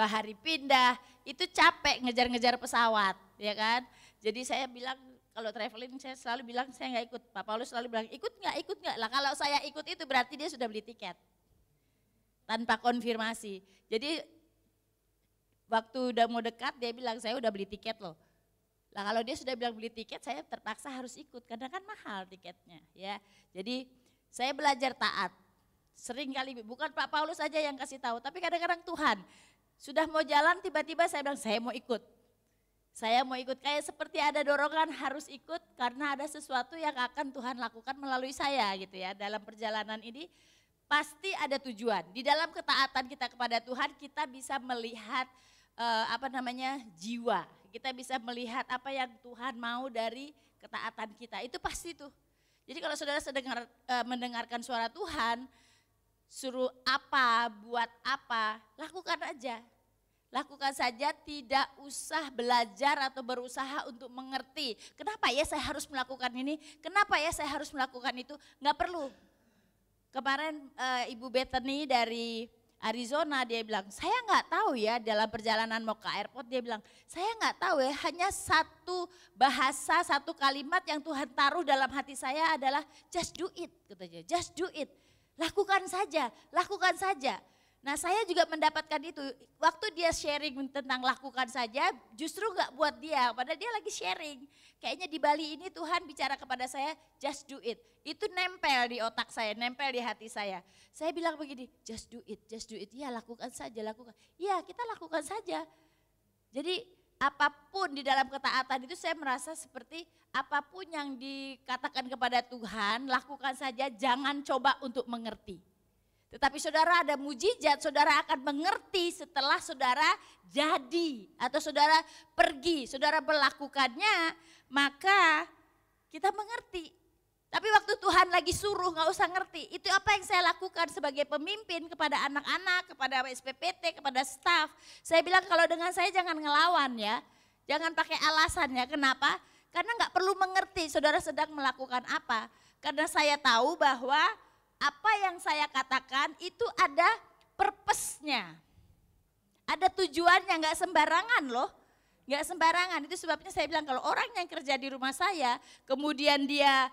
hari pindah. Itu capek ngejar-ngejar pesawat ya kan. Jadi saya bilang kalau traveling saya selalu bilang saya nggak ikut. Pak Paulus selalu bilang ikut nggak. Lah kalau saya ikut itu berarti dia sudah beli tiket. Tanpa konfirmasi. Jadi waktu udah mau dekat dia bilang saya udah beli tiket loh. Lah kalau dia sudah bilang beli tiket, saya terpaksa harus ikut karena kan mahal tiketnya, ya. Jadi saya belajar taat. Sering kali bukan Pak Paulus aja yang kasih tahu, tapi kadang-kadang Tuhan sudah mau jalan tiba-tiba saya bilang saya mau ikut. Saya mau ikut kayak seperti ada dorongan harus ikut karena ada sesuatu yang akan Tuhan lakukan melalui saya gitu ya. Dalam perjalanan ini pasti ada tujuan. Di dalam ketaatan kita kepada Tuhan kita bisa melihat jiwa. Kita bisa melihat apa yang Tuhan mau dari ketaatan kita. Itu pasti tuh. Jadi kalau saudara mendengarkan suara Tuhan, suruh apa, buat apa, lakukan aja. Lakukan saja, tidak usah belajar atau berusaha untuk mengerti. Kenapa ya saya harus melakukan ini, kenapa ya saya harus melakukan itu, nggak perlu. Kemarin Ibu Bethany dari Arizona dia bilang, saya nggak tahu ya dalam perjalanan mau ke airport dia bilang, saya nggak tahu ya hanya satu bahasa, satu kalimat yang Tuhan taruh dalam hati saya adalah just do it katanya, just do it. Lakukan saja, lakukan saja. Nah saya juga mendapatkan itu, waktu dia sharing tentang lakukan saja justru nggak buat dia, padahal dia lagi sharing. Kayaknya di Bali ini Tuhan bicara kepada saya just do it. Itu nempel di otak saya, nempel di hati saya. Saya bilang begini, just do it, ya lakukan saja, lakukan. Ya kita lakukan saja. Jadi apapun di dalam ketaatan itu saya merasa seperti apapun yang dikatakan kepada Tuhan, lakukan saja, jangan coba untuk mengerti. Tetapi saudara ada mujizat, saudara akan mengerti setelah saudara jadi atau saudara pergi, saudara melakukannya, maka kita mengerti. Tapi waktu Tuhan lagi suruh nggak usah ngerti. Itu apa yang saya lakukan sebagai pemimpin kepada anak-anak, kepada SPPT, kepada staff. Saya bilang kalau dengan saya jangan ngelawan ya. Jangan pakai alasan ya. Kenapa? Karena nggak perlu mengerti saudara sedang melakukan apa. Karena saya tahu bahwa apa yang saya katakan itu ada purpose-nya. Ada tujuannya, nggak sembarangan loh. Nggak sembarangan, itu sebabnya saya bilang kalau orang yang kerja di rumah saya, kemudian dia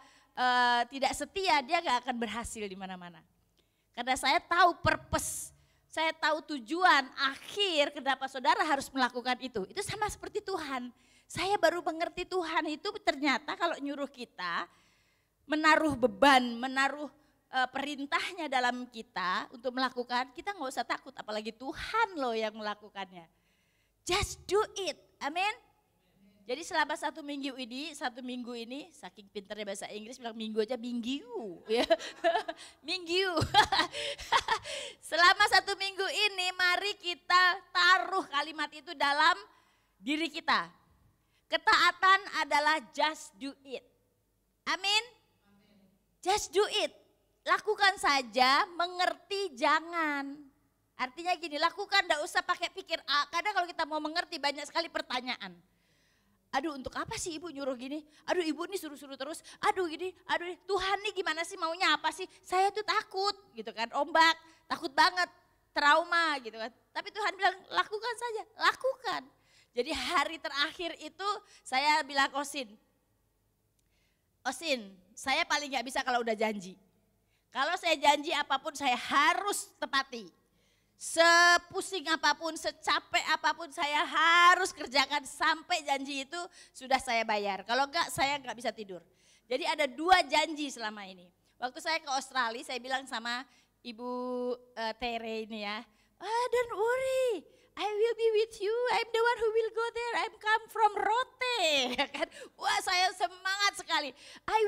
tidak setia, dia nggak akan berhasil di mana-mana. Karena saya tahu purpose, saya tahu tujuan akhir kenapa saudara harus melakukan itu. Itu sama seperti Tuhan. Saya baru mengerti Tuhan itu ternyata kalau nyuruh kita menaruh beban, menaruh perintahnya dalam kita untuk melakukan, kita nggak usah takut, apalagi Tuhan loh yang melakukannya. Just do it, amin. Jadi selama satu minggu ini, saking pinternya bahasa Inggris bilang minggu aja minggu, ya. Minggu. Selama satu minggu ini mari kita taruh kalimat itu dalam diri kita. Ketaatan adalah just do it, amin. Just do it. Lakukan saja, mengerti jangan. Artinya gini, lakukan, enggak usah pakai pikir. Kadang kalau kita mau mengerti banyak sekali pertanyaan. Aduh untuk apa sih ibu nyuruh gini? Aduh ibu ini suruh-suruh terus. Aduh gini, aduh Tuhan nih gimana sih maunya apa sih? Saya tuh takut gitu kan, ombak, takut banget, trauma gitu kan. Tapi Tuhan bilang lakukan saja, lakukan. Jadi hari terakhir itu saya bilang Osin, saya paling gak bisa kalau udah janji. Kalau saya janji apapun saya harus tepati. Sepusing apapun, secapek apapun saya harus kerjakan sampai janji itu sudah saya bayar. Kalau enggak saya enggak bisa tidur. Jadi ada 2 janji selama ini. Waktu saya ke Australia saya bilang sama Ibu Tere ini ya, don't worry, I will be with you, I'm the one who will go there, I'm come from Rote. Wah saya semangat sekali, I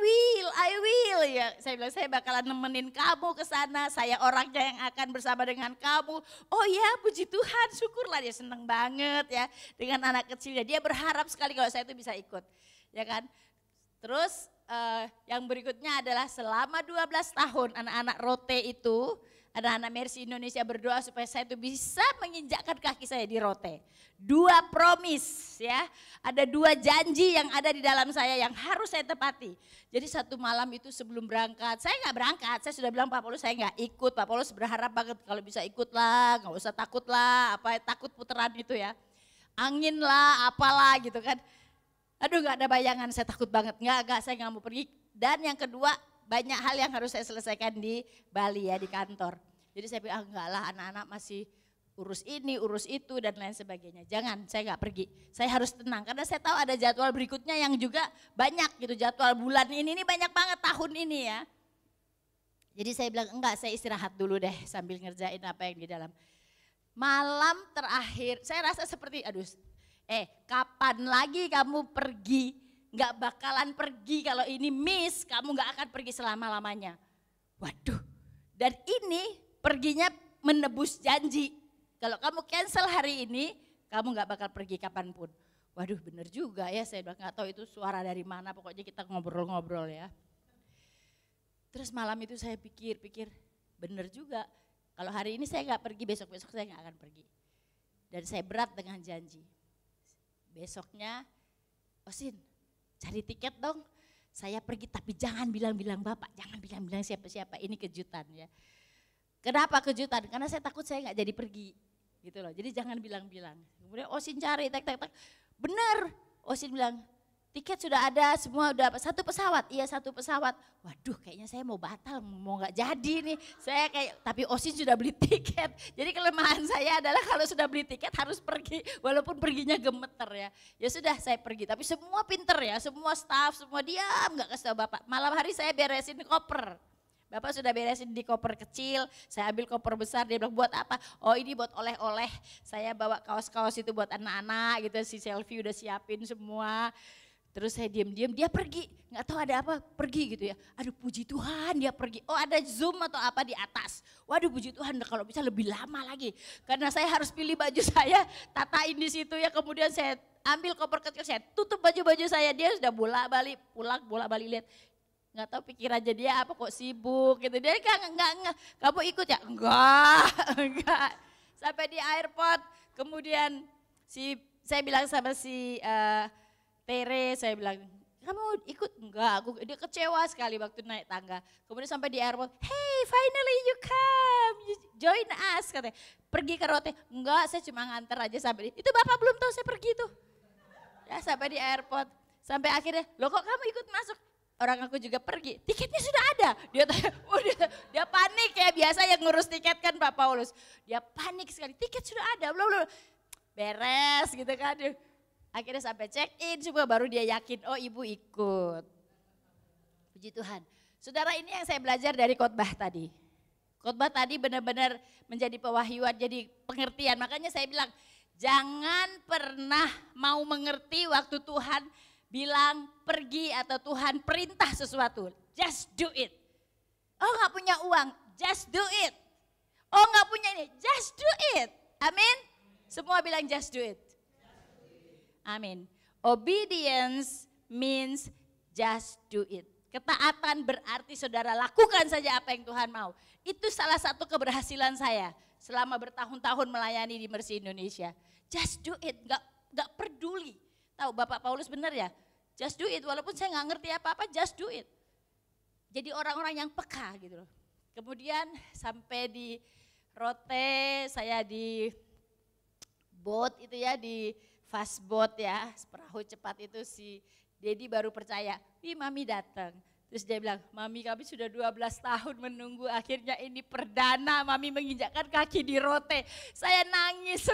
will ya. Saya bilang saya bakalan nemenin kamu ke sana, saya orangnya yang akan bersama dengan kamu. Oh ya puji Tuhan, syukurlah, dia senang banget ya dengan anak kecilnya. Dia berharap sekali kalau saya itu bisa ikut, ya kan. Terus yang berikutnya adalah selama 12 tahun anak-anak Rote itu, anak-anak Mercy Indonesia berdoa supaya saya itu bisa menginjakkan kaki saya di Rote. 2 promise ya, ada 2 janji yang ada di dalam saya yang harus saya tepati. Jadi satu malam itu sebelum berangkat, saya nggak berangkat, saya sudah bilang Pak Paulus saya nggak ikut. Pak Paulus berharap banget kalau bisa ikutlah, nggak usah takut lah, takut puteran itu ya. Angin lah, apalah gitu kan. Aduh nggak ada bayangan, saya takut banget, nggak saya nggak mau pergi. Dan yang kedua banyak hal yang harus saya selesaikan di Bali ya, di kantor. Jadi saya bilang enggak lah, anak-anak masih urus ini, urus itu dan lain sebagainya. Jangan, saya nggak pergi. Saya harus tenang karena saya tahu ada jadwal berikutnya yang juga banyak gitu. Jadwal bulan ini banyak banget tahun ini ya. Jadi saya bilang enggak, saya istirahat dulu deh sambil ngerjain apa yang di dalam. Malam terakhir, saya rasa seperti kapan lagi kamu pergi? Nggak bakalan pergi kalau ini miss, kamu nggak akan pergi selama-lamanya. Waduh, dan ini perginya menebus janji. Kalau kamu cancel hari ini, kamu nggak bakal pergi kapanpun. Waduh bener juga ya, saya bilang nggak tahu itu suara dari mana, pokoknya kita ngobrol-ngobrol ya. Terus malam itu saya pikir-pikir, bener juga. Kalau hari ini saya nggak pergi, besok-besok saya nggak akan pergi. Dan saya berat dengan janji. Besoknya, Osin, cari tiket dong, saya pergi tapi jangan bilang-bilang Bapak, jangan bilang-bilang siapa-siapa, ini kejutan ya. Kenapa kejutan? Karena saya takut saya nggak jadi pergi gitu loh, jadi jangan bilang-bilang. Kemudian Osin cari, bener, Osin bilang tiket sudah ada, semua udah 1 pesawat, iya 1 pesawat. Waduh kayaknya saya mau batal, mau nggak jadi nih. Saya tapi Osin sudah beli tiket. Jadi kelemahan saya adalah kalau sudah beli tiket harus pergi, walaupun perginya gemeter ya. Ya sudah saya pergi, tapi semua pinter ya, semua staff, semua diam nggak kasih tahu Bapak. Malam hari saya beresin koper. Bapak sudah beresin di koper kecil, saya ambil koper besar, dia bilang buat apa? Oh ini buat oleh-oleh, saya bawa kaos-kaos itu buat anak-anak gitu, si Selfie udah siapin semua. Terus saya diam-diam, dia pergi, nggak tahu ada apa, pergi gitu ya. Aduh puji Tuhan dia pergi, oh ada Zoom atau apa di atas. Waduh puji Tuhan kalau bisa lebih lama lagi. Karena saya harus pilih baju saya, tatain di situ ya. Kemudian saya ambil koper kecil, saya tutup baju-baju saya, dia sudah bolak-balik pulang, bolak-balik lihat. nggak tahu pikirannya dia apa kok sibuk gitu. Dia enggak, kamu ikut ya? Enggak, enggak. Sampai di airport, kemudian saya bilang sama si Tere, saya bilang, kamu ikut? Enggak, dia kecewa sekali waktu naik tangga. Kemudian sampai di airport, hey finally you come, you join us, katanya. Pergi ke Rote, enggak saya cuma nganter aja sampai itu Bapak belum tahu saya pergi tuh. Ya sampai di airport, sampai akhirnya, loh kok kamu ikut masuk? Orang aku juga pergi, tiketnya sudah ada. Dia tanya, dia panik ya, biasa yang ngurus tiket kan Pak Paulus. Dia panik sekali, tiket sudah ada, belum. Beres gitu kan. Akhirnya sampai check in semua baru dia yakin, oh ibu ikut. Puji Tuhan. Saudara, ini yang saya belajar dari khotbah tadi. Khotbah tadi benar-benar menjadi pewahyuan, jadi pengertian. Makanya saya bilang, jangan pernah mau mengerti waktu Tuhan bilang pergi atau Tuhan perintah sesuatu. Just do it. Oh gak punya uang, just do it. Oh gak punya ini, just do it. Amin. Semua bilang just do it. Amin. Obedience means just do it. Ketaatan berarti saudara lakukan saja apa yang Tuhan mau. Itu salah satu keberhasilan saya selama bertahun-tahun melayani di Mercy Indonesia. Just do it, gak peduli. Tahu Bapak Paulus benar ya, just do it. Walaupun saya gak ngerti apa-apa, just do it. Jadi orang-orang yang peka gitu loh. Kemudian sampai di Rote, saya di boat itu ya, di fast boat ya, perahu cepat itu si Dedi baru percaya, ih mami datang. Terus dia bilang, mami kami sudah 12 tahun menunggu, akhirnya ini perdana mami menginjakkan kaki di Rote. Saya nangis,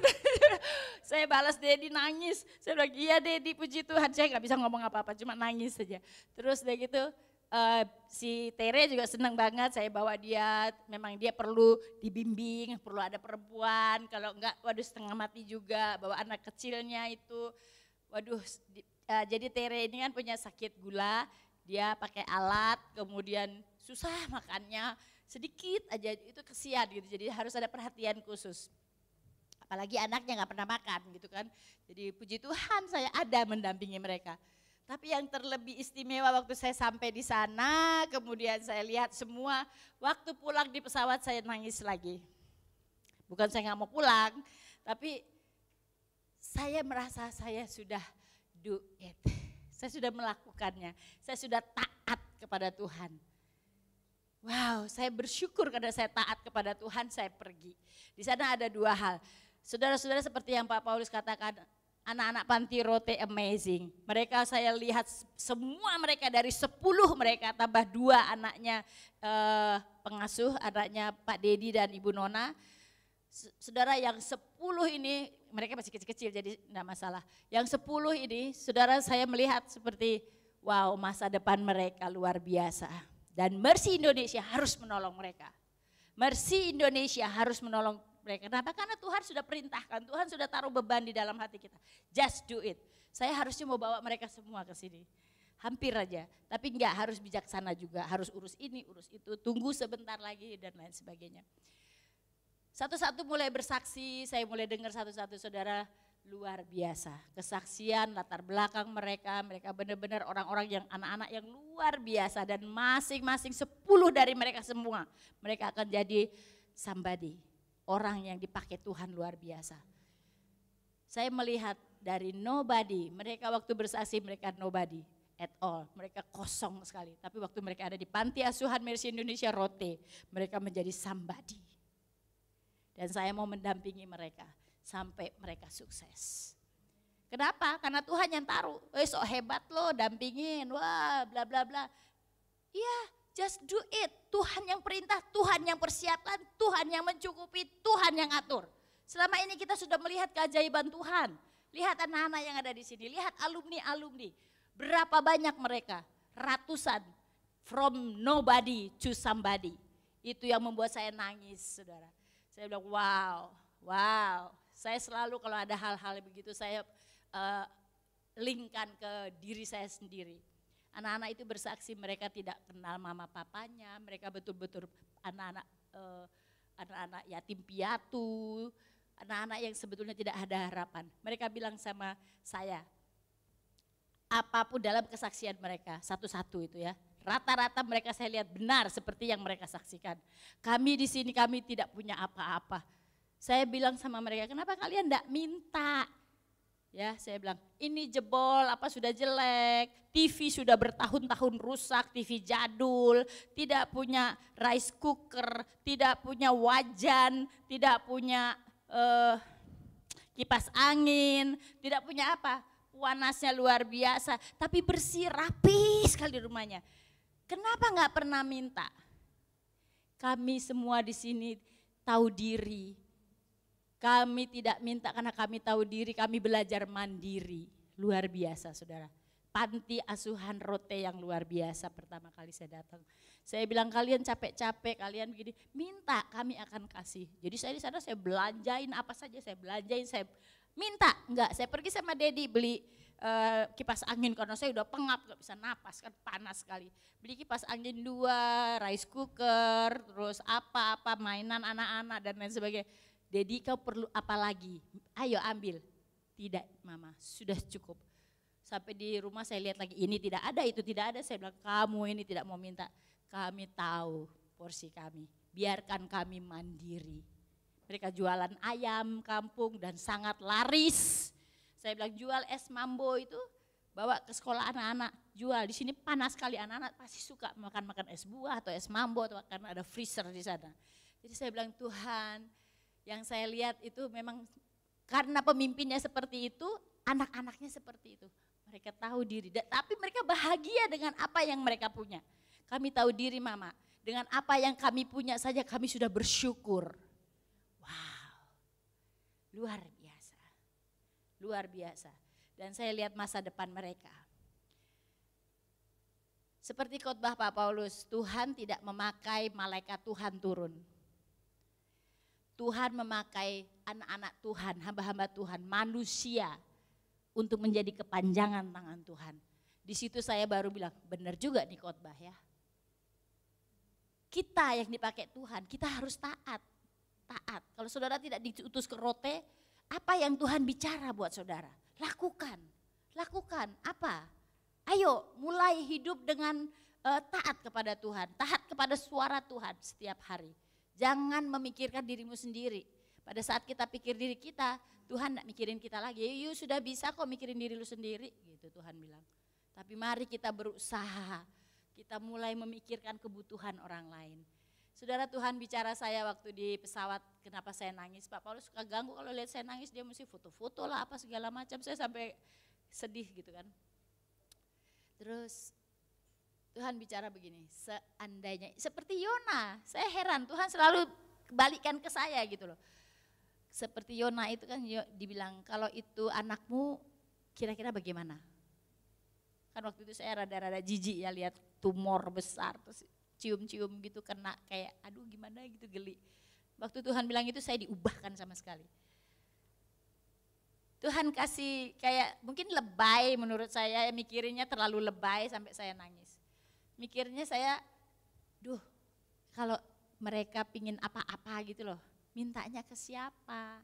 saya balas Dedi nangis. Saya bilang, iya Dedi puji Tuhan, saya gak bisa ngomong apa-apa, cuma nangis saja. Terus udah gitu, si Tere juga senang banget, saya bawa dia, memang dia perlu dibimbing, perlu ada perempuan, kalau enggak waduh setengah mati juga, bawa anak kecilnya itu, waduh. Jadi Tere ini kan punya sakit gula, dia pakai alat, kemudian susah makannya, sedikit aja itu kesian gitu, jadi harus ada perhatian khusus. Apalagi anaknya gak pernah makan gitu kan, jadi puji Tuhan saya ada mendampingi mereka. Tapi yang terlebih istimewa waktu saya sampai di sana, kemudian saya lihat semua, waktu pulang di pesawat saya nangis lagi. Bukan saya gak mau pulang, tapi saya merasa saya sudah do it. Saya sudah melakukannya, saya sudah taat kepada Tuhan. Wow, saya bersyukur karena saya taat kepada Tuhan, saya pergi. Di sana ada dua hal. Saudara-saudara seperti yang Pak Paulus katakan, anak-anak panti Rote amazing. Mereka saya lihat semua mereka dari 10 mereka tambah 2 anaknya pengasuh, anaknya Pak Dedi dan Ibu Nona. Saudara yang 10 ini, mereka masih kecil-kecil jadi enggak masalah. Yang 10 ini, saudara saya melihat seperti wow masa depan mereka luar biasa. Dan Mercy Indonesia harus menolong mereka. Mercy Indonesia harus menolong mereka. Kenapa? Karena Tuhan sudah perintahkan, Tuhan sudah taruh beban di dalam hati kita. Just do it. Saya harusnya mau bawa mereka semua ke sini. Hampir aja, tapi enggak, harus bijaksana juga, harus urus ini, urus itu, tunggu sebentar lagi dan lain sebagainya. Satu-satu mulai bersaksi, saya mulai dengar satu-satu saudara luar biasa. Kesaksian latar belakang mereka, mereka benar-benar orang-orang yang anak-anak yang luar biasa dan masing-masing 10 dari mereka semua. Mereka akan jadi somebody, orang yang dipakai Tuhan luar biasa. Saya melihat dari nobody, mereka waktu bersaksi mereka nobody at all. Mereka kosong sekali, tapi waktu mereka ada di Panti Asuhan Mercy Indonesia Rote, mereka menjadi somebody. Dan saya mau mendampingi mereka sampai mereka sukses. Kenapa? Karena Tuhan yang taruh. Sok hebat loh dampingin, wah bla bla bla. Iya, just do it. Tuhan yang perintah, Tuhan yang persiapkan, Tuhan yang mencukupi, Tuhan yang atur. Selama ini kita sudah melihat keajaiban Tuhan. Lihat anak-anak yang ada di sini, lihat alumni-alumni. Berapa banyak mereka? Ratusan. From nobody to somebody. Itu yang membuat saya nangis, saudara. Saya bilang wow. Saya selalu kalau ada hal-hal begitu saya linkkan ke diri saya sendiri. Anak-anak itu bersaksi mereka tidak kenal mama papanya, mereka betul-betul anak-anak yatim piatu, anak-anak yang sebetulnya tidak ada harapan. Mereka bilang sama saya, apapun dalam kesaksian mereka, satu-satu itu ya, Rata-rata mereka saya lihat benar seperti yang mereka saksikan. Kami di sini kami tidak punya apa-apa. Saya bilang sama mereka, kenapa kalian enggak minta? Ya, saya bilang, ini jebol, apa sudah jelek, TV sudah bertahun-tahun rusak, TV jadul, tidak punya rice cooker, tidak punya wajan, tidak punya kipas angin, tidak punya apa, panasnya luar biasa, tapi bersih, rapi sekali rumahnya. Kenapa enggak pernah minta? Kami semua di sini tahu diri. Kami tidak minta karena kami tahu diri, kami belajar mandiri. Luar biasa saudara. Panti asuhan Rote yang luar biasa pertama kali saya datang. Saya bilang kalian capek-capek, kalian begini, minta kami akan kasih. Jadi saya di sana saya belanjain apa saja, saya belanjain, saya minta. Enggak, saya pergi sama Dedi beli kipas angin karena saya udah pengap, gak bisa napas kan panas sekali. Beli kipas angin 2, rice cooker, terus apa-apa mainan anak-anak dan lain sebagainya. Dedi kau perlu apa lagi? Ayo ambil. Tidak mama, sudah cukup. Sampai di rumah saya lihat lagi, ini tidak ada, itu tidak ada. Saya bilang kamu ini tidak mau minta. Kami tahu porsi kami, biarkan kami mandiri. Mereka jualan ayam kampung dan sangat laris. Saya bilang jual es mambo itu, bawa ke sekolah anak-anak, jual. Di sini panas sekali, anak-anak pasti suka makan es buah atau es mambo atau karena ada freezer di sana. Jadi saya bilang Tuhan, yang saya lihat itu memang karena pemimpinnya seperti itu, anak-anaknya seperti itu. Mereka tahu diri, tapi mereka bahagia dengan apa yang mereka punya. Kami tahu diri mama, dengan apa yang kami punya saja kami sudah bersyukur. Wow, luar biasa, luar biasa. Dan saya lihat masa depan mereka. Seperti khotbah Pak Paulus, Tuhan tidak memakai malaikat Tuhan turun. Tuhan memakai anak-anak Tuhan, hamba-hamba Tuhan, manusia untuk menjadi kepanjangan tangan Tuhan. Di situ saya baru bilang, benar juga nih khotbah ya. Kita yang dipakai Tuhan, kita harus taat. Taat. Kalau saudara tidak diutus ke Rote, apa yang Tuhan bicara buat saudara? Lakukan. Lakukan apa? Ayo mulai hidup dengan taat kepada Tuhan, taat kepada suara Tuhan setiap hari. Jangan memikirkan dirimu sendiri. Pada saat kita pikir diri kita, Tuhan tidak mikirin kita lagi. You sudah bisa kok mikirin diri lu sendiri, gitu Tuhan bilang. Tapi mari kita berusaha, kita mulai memikirkan kebutuhan orang lain. Saudara, Tuhan bicara saya waktu di pesawat, kenapa saya nangis. Pak Paulus suka ganggu kalau lihat saya nangis, dia mesti foto-foto lah apa segala macam. Saya sampai sedih gitu kan. Terus Tuhan bicara begini, seandainya, seperti Yona, saya heran Tuhan selalu kembalikan ke saya gitu loh. Seperti Yona itu kan dibilang, kalau itu anakmu kira-kira bagaimana? Kan waktu itu saya rada-rada jijik ya lihat tumor besar, terus cium-cium gitu kena kayak aduh gimana gitu geli. Waktu Tuhan bilang itu saya diubahkan sama sekali. Tuhan kasih kayak mungkin lebay menurut saya, mikirinnya terlalu lebay sampai saya nangis. Mikirnya saya, duh kalau mereka pingin apa-apa gitu loh, mintanya ke siapa?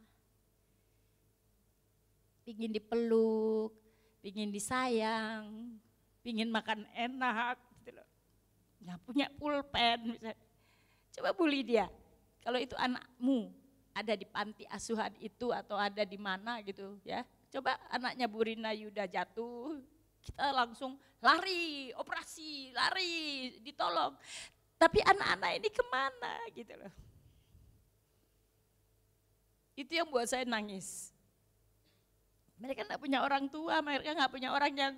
Pingin dipeluk, pingin disayang, pingin makan enak gitu loh. Nggak punya pulpen misalnya. Coba bully dia, kalau itu anakmu ada di panti asuhan itu atau ada di mana gitu ya. Coba anaknya Bu Rina Yuda jatuh, kita langsung lari, operasi, lari, ditolong. Tapi anak-anak ini kemana gitu loh. Itu yang buat saya nangis. Mereka gak punya orang tua, mereka gak punya orang yang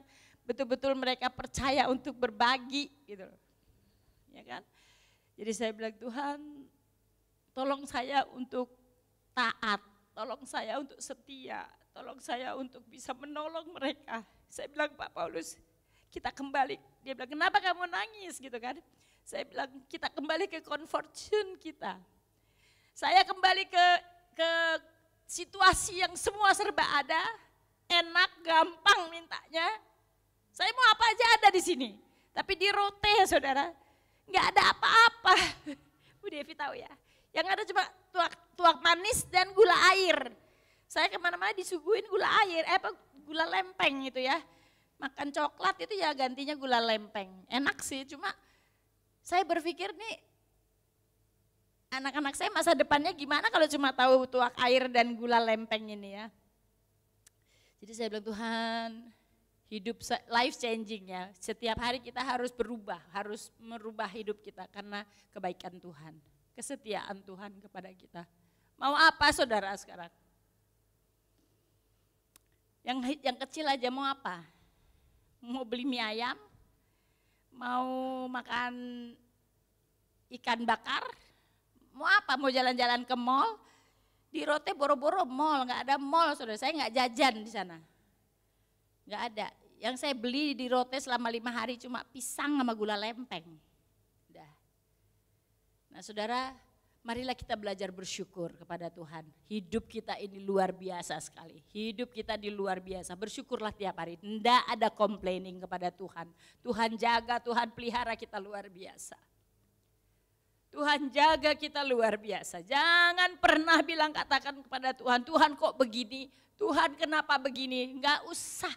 betul-betul mereka percaya untuk berbagi gitu loh. Ya kan? Jadi saya bilang Tuhan tolong saya untuk taat, tolong saya untuk setia, tolong saya untuk bisa menolong mereka. Saya bilang Pak Paulus, kita kembali. Dia bilang kenapa kamu nangis gitu kan. Saya bilang kita kembali ke comfort zone kita. Saya kembali ke situasi yang semua serba ada, enak, gampang mintanya. Saya mau apa aja ada di sini. Tapi di Rote saudara, nggak ada apa-apa. Bu Devi tahu ya, yang ada cuma tuak manis dan gula air. Saya kemana-mana disuguhin gula air, gula lempeng gitu ya. Makan coklat itu ya gantinya gula lempeng. Enak sih, cuma saya berpikir nih anak-anak saya masa depannya gimana kalau cuma tahu tuak air dan gula lempeng ini ya. Jadi saya bilang, Tuhan, hidup life changing ya. Setiap hari kita harus berubah, harus merubah hidup kita karena kebaikan Tuhan, kesetiaan Tuhan kepada kita. Mau apa saudara sekarang? Yang kecil aja mau apa? Mau beli mie ayam? Mau makan ikan bakar? Mau apa? Mau jalan-jalan ke mall? Di Rote boro-boro mall, nggak ada mall saudara. Saya nggak jajan di sana. Nggak ada. Yang saya beli di Rote selama 5 hari cuma pisang sama gula lempeng. Udah. Nah saudara, marilah kita belajar bersyukur kepada Tuhan. Hidup kita ini luar biasa sekali. Hidup kita di luar biasa. Bersyukurlah tiap hari. Tidak ada complaining kepada Tuhan. Tuhan jaga, Tuhan pelihara kita luar biasa. Tuhan jaga kita luar biasa. Jangan pernah katakan kepada Tuhan, Tuhan kok begini? Tuhan kenapa begini? Enggak usah.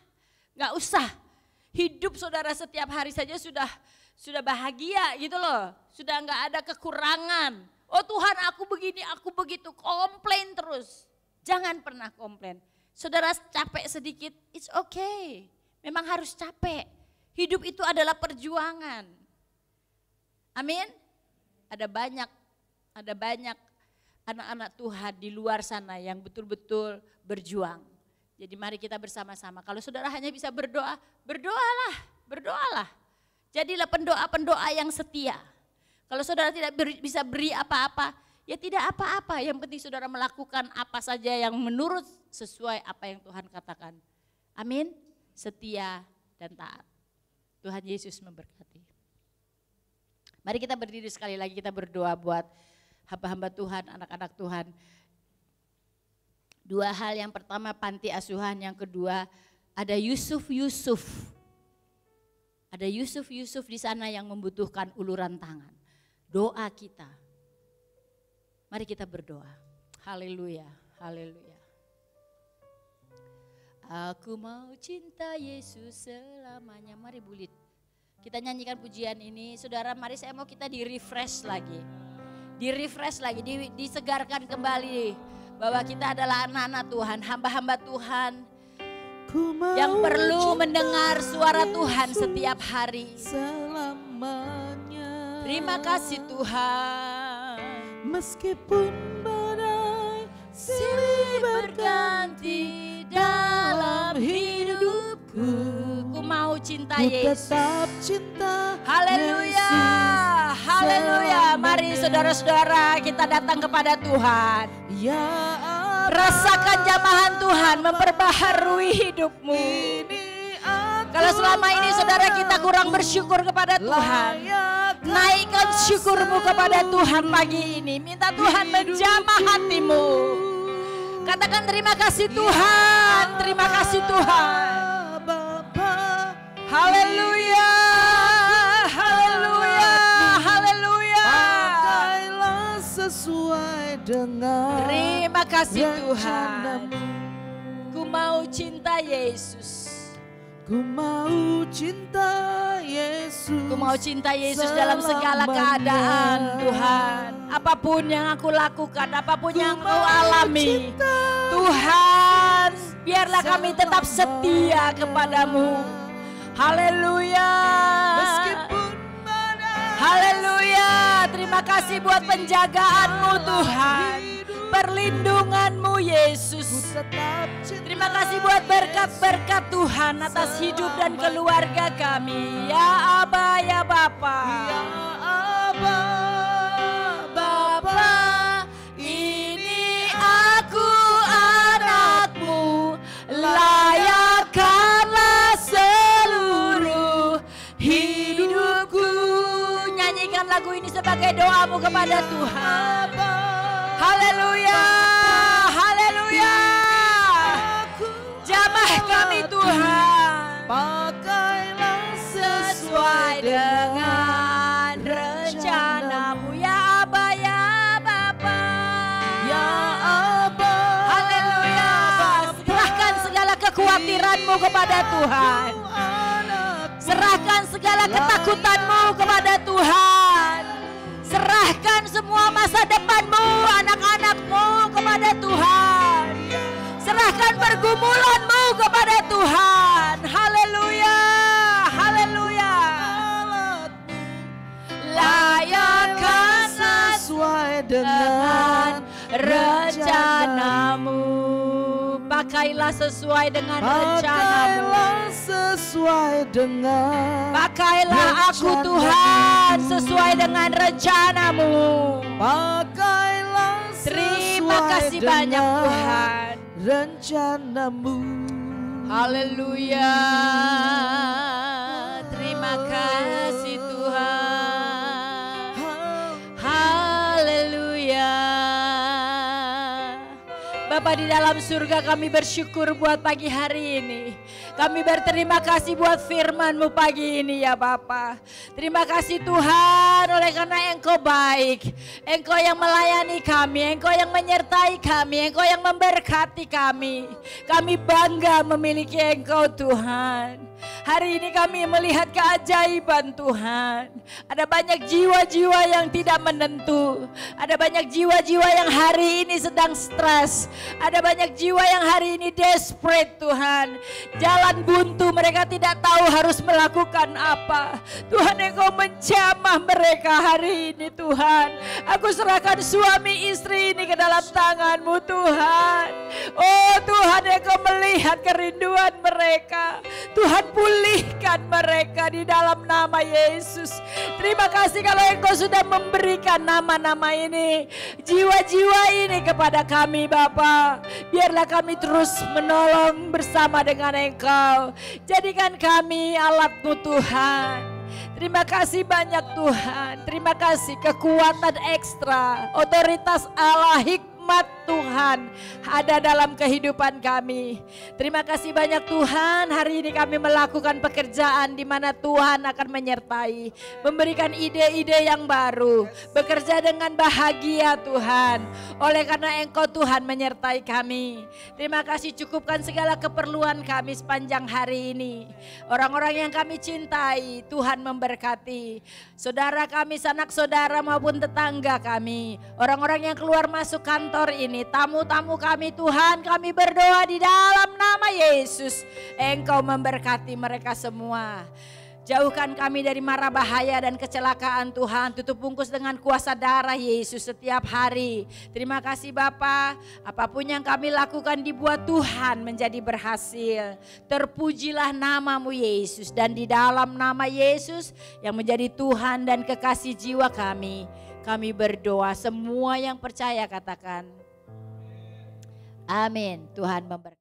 Hidup saudara setiap hari saja sudah bahagia gitu loh. Sudah enggak ada kekurangan. Oh Tuhan aku begini, aku begitu, komplain terus. Jangan pernah komplain. Saudara capek sedikit, it's okay. Memang harus capek. Hidup itu adalah perjuangan. Amin. Ada banyak anak-anak Tuhan di luar sana yang betul-betul berjuang. Jadi mari kita bersama-sama. Kalau saudara hanya bisa berdoa, berdoalah. Jadilah pendoa-pendoa yang setia. Kalau saudara tidak bisa beri apa-apa, ya tidak apa-apa. Yang penting saudara melakukan apa saja yang menurut sesuai apa yang Tuhan katakan. Amin. Setia dan taat. Tuhan Yesus memberkati. Mari kita berdiri sekali lagi, kita berdoa buat hamba-hamba Tuhan, anak-anak Tuhan. 2 hal, yang pertama panti asuhan, yang kedua ada Yusuf. Ada Yusuf di sana yang membutuhkan uluran tangan. Doa kita. Mari kita berdoa. Haleluya, haleluya. Aku mau cinta Yesus selamanya. Mari bulit. Kita nyanyikan pujian ini. Saudara, mari saya mau kita di-refresh lagi. Disegarkan kembali. Bahwa kita adalah anak-anak Tuhan, hamba-hamba Tuhan. Yang perlu mendengar suara Tuhan setiap hari. Selamanya. Terima kasih Tuhan. Meskipun badai silih berganti dalam hidupku. Ku mau cinta Yesus. tetap cinta Haleluya, Yesus haleluya. Mari saudara-saudara kita datang kepada Tuhan. Ya Abba, Rasakan jamahan Tuhan memperbaharui hidupmu. ini aku Kalau selama ini saudara kita kurang bersyukur kepada Tuhan, layak naikkan syukurmu kepada Tuhan pagi ini. Minta Tuhan menjamah hatimu. Katakan terima kasih Tuhan, terima kasih Tuhan. Bapa, Haleluya, haleluya, haleluya. pakailah sesuai dengan Terima kasih Tuhan. rencanamu. Ku mau cinta Yesus. Ku mau cinta Yesus. Ku mau cinta Yesus dalam segala selamanya. keadaan Tuhan. Apapun yang aku lakukan, apapun yang aku alami. Tuhan, biarlah kami tetap setia kepadamu. Haleluya. Meskipun badai Haleluya. Terima kasih buat penjagaanmu Tuhan. Perlindunganmu Yesus. tetap cinta. Terima kasih buat berkat-berkat Tuhan atas hidup dan keluarga kami. Ya Aba, ya Bapa. Ya Abba, Bapa, ini aku anakmu. Layakkanlah seluruh hidupku. Nyanyikan lagu ini sebagai doamu kepada Tuhan. Haleluya, haleluya. Jamah kami Tuhan. pakailah Sesuai dengan rencanamu. Ya Aba, ya Bapa. Ya Abba, Haleluya. Serahkan segala kekhawatiranmu kepada Tuhan. Serahkan segala ketakutanmu kepada Tuhan. Serahkan semua masa depanmu, anak-anakmu kepada Tuhan. Serahkan pergumulanmu kepada Tuhan. Haleluya, haleluya. Layakkan sesuai dengan rencanamu. Pakailah sesuai dengan rencanamu. Pakailah sesuai dengan Pakailah aku Tuhan sesuai dengan rencanamu. Pakailah Terima sesuai kasih banyak dengan Tuhan. rencanamu. Haleluya. Terima kasih Tuhan. Haleluya. Bapa di dalam surga, kami bersyukur buat pagi hari ini. Kami berterima kasih buat firman-Mu pagi ini ya Bapa. Terima kasih Tuhan, oleh karena Engkau baik. Engkau yang melayani kami, Engkau yang menyertai kami, Engkau yang memberkati kami. Kami bangga memiliki Engkau Tuhan. Hari ini kami melihat keajaiban Tuhan. Ada banyak jiwa-jiwa yang tidak menentu. Ada banyak jiwa-jiwa yang hari ini sedang stres. Ada banyak jiwa yang hari ini desperate Tuhan. Jalan buntu, mereka tidak tahu harus melakukan apa. Tuhan, Engkau menjamah mereka hari ini Tuhan. Aku serahkan suami istri ini ke dalam tangan-Mu Tuhan. Oh Tuhan, Engkau melihat kerinduan mereka. Tuhan, pulihkan mereka di dalam nama Yesus. Terima kasih kalau Engkau sudah memberikan nama-nama ini, jiwa-jiwa ini kepada kami Bapa. Biarlah kami terus menolong bersama dengan Engkau. Jadikan kami alat-Mu Tuhan. Terima kasih banyak Tuhan. Terima kasih kekuatan ekstra, otoritas Allah, hikmat Tuhan ada dalam kehidupan kami. Terima kasih banyak Tuhan. Hari ini kami melakukan pekerjaan di mana Tuhan akan menyertai, memberikan ide-ide yang baru, bekerja dengan bahagia Tuhan. Oleh karena Engkau Tuhan menyertai kami. Terima kasih, cukupkan segala keperluan kami sepanjang hari ini. Orang-orang yang kami cintai, Tuhan memberkati. Saudara kami, sanak saudara maupun tetangga kami, orang-orang yang keluar masuk kantor ini, tamu-tamu kami Tuhan, kami berdoa di dalam nama Yesus. Engkau memberkati mereka semua. Jauhkan kami dari mara bahaya dan kecelakaan Tuhan. Tutup bungkus dengan kuasa darah Yesus setiap hari. Terima kasih Bapa. Apapun yang kami lakukan dibuat Tuhan menjadi berhasil. Terpujilah nama-Mu Yesus. Dan di dalam nama Yesus yang menjadi Tuhan dan kekasih jiwa kami, kami berdoa. Semua yang percaya katakan amin. Tuhan memberkati.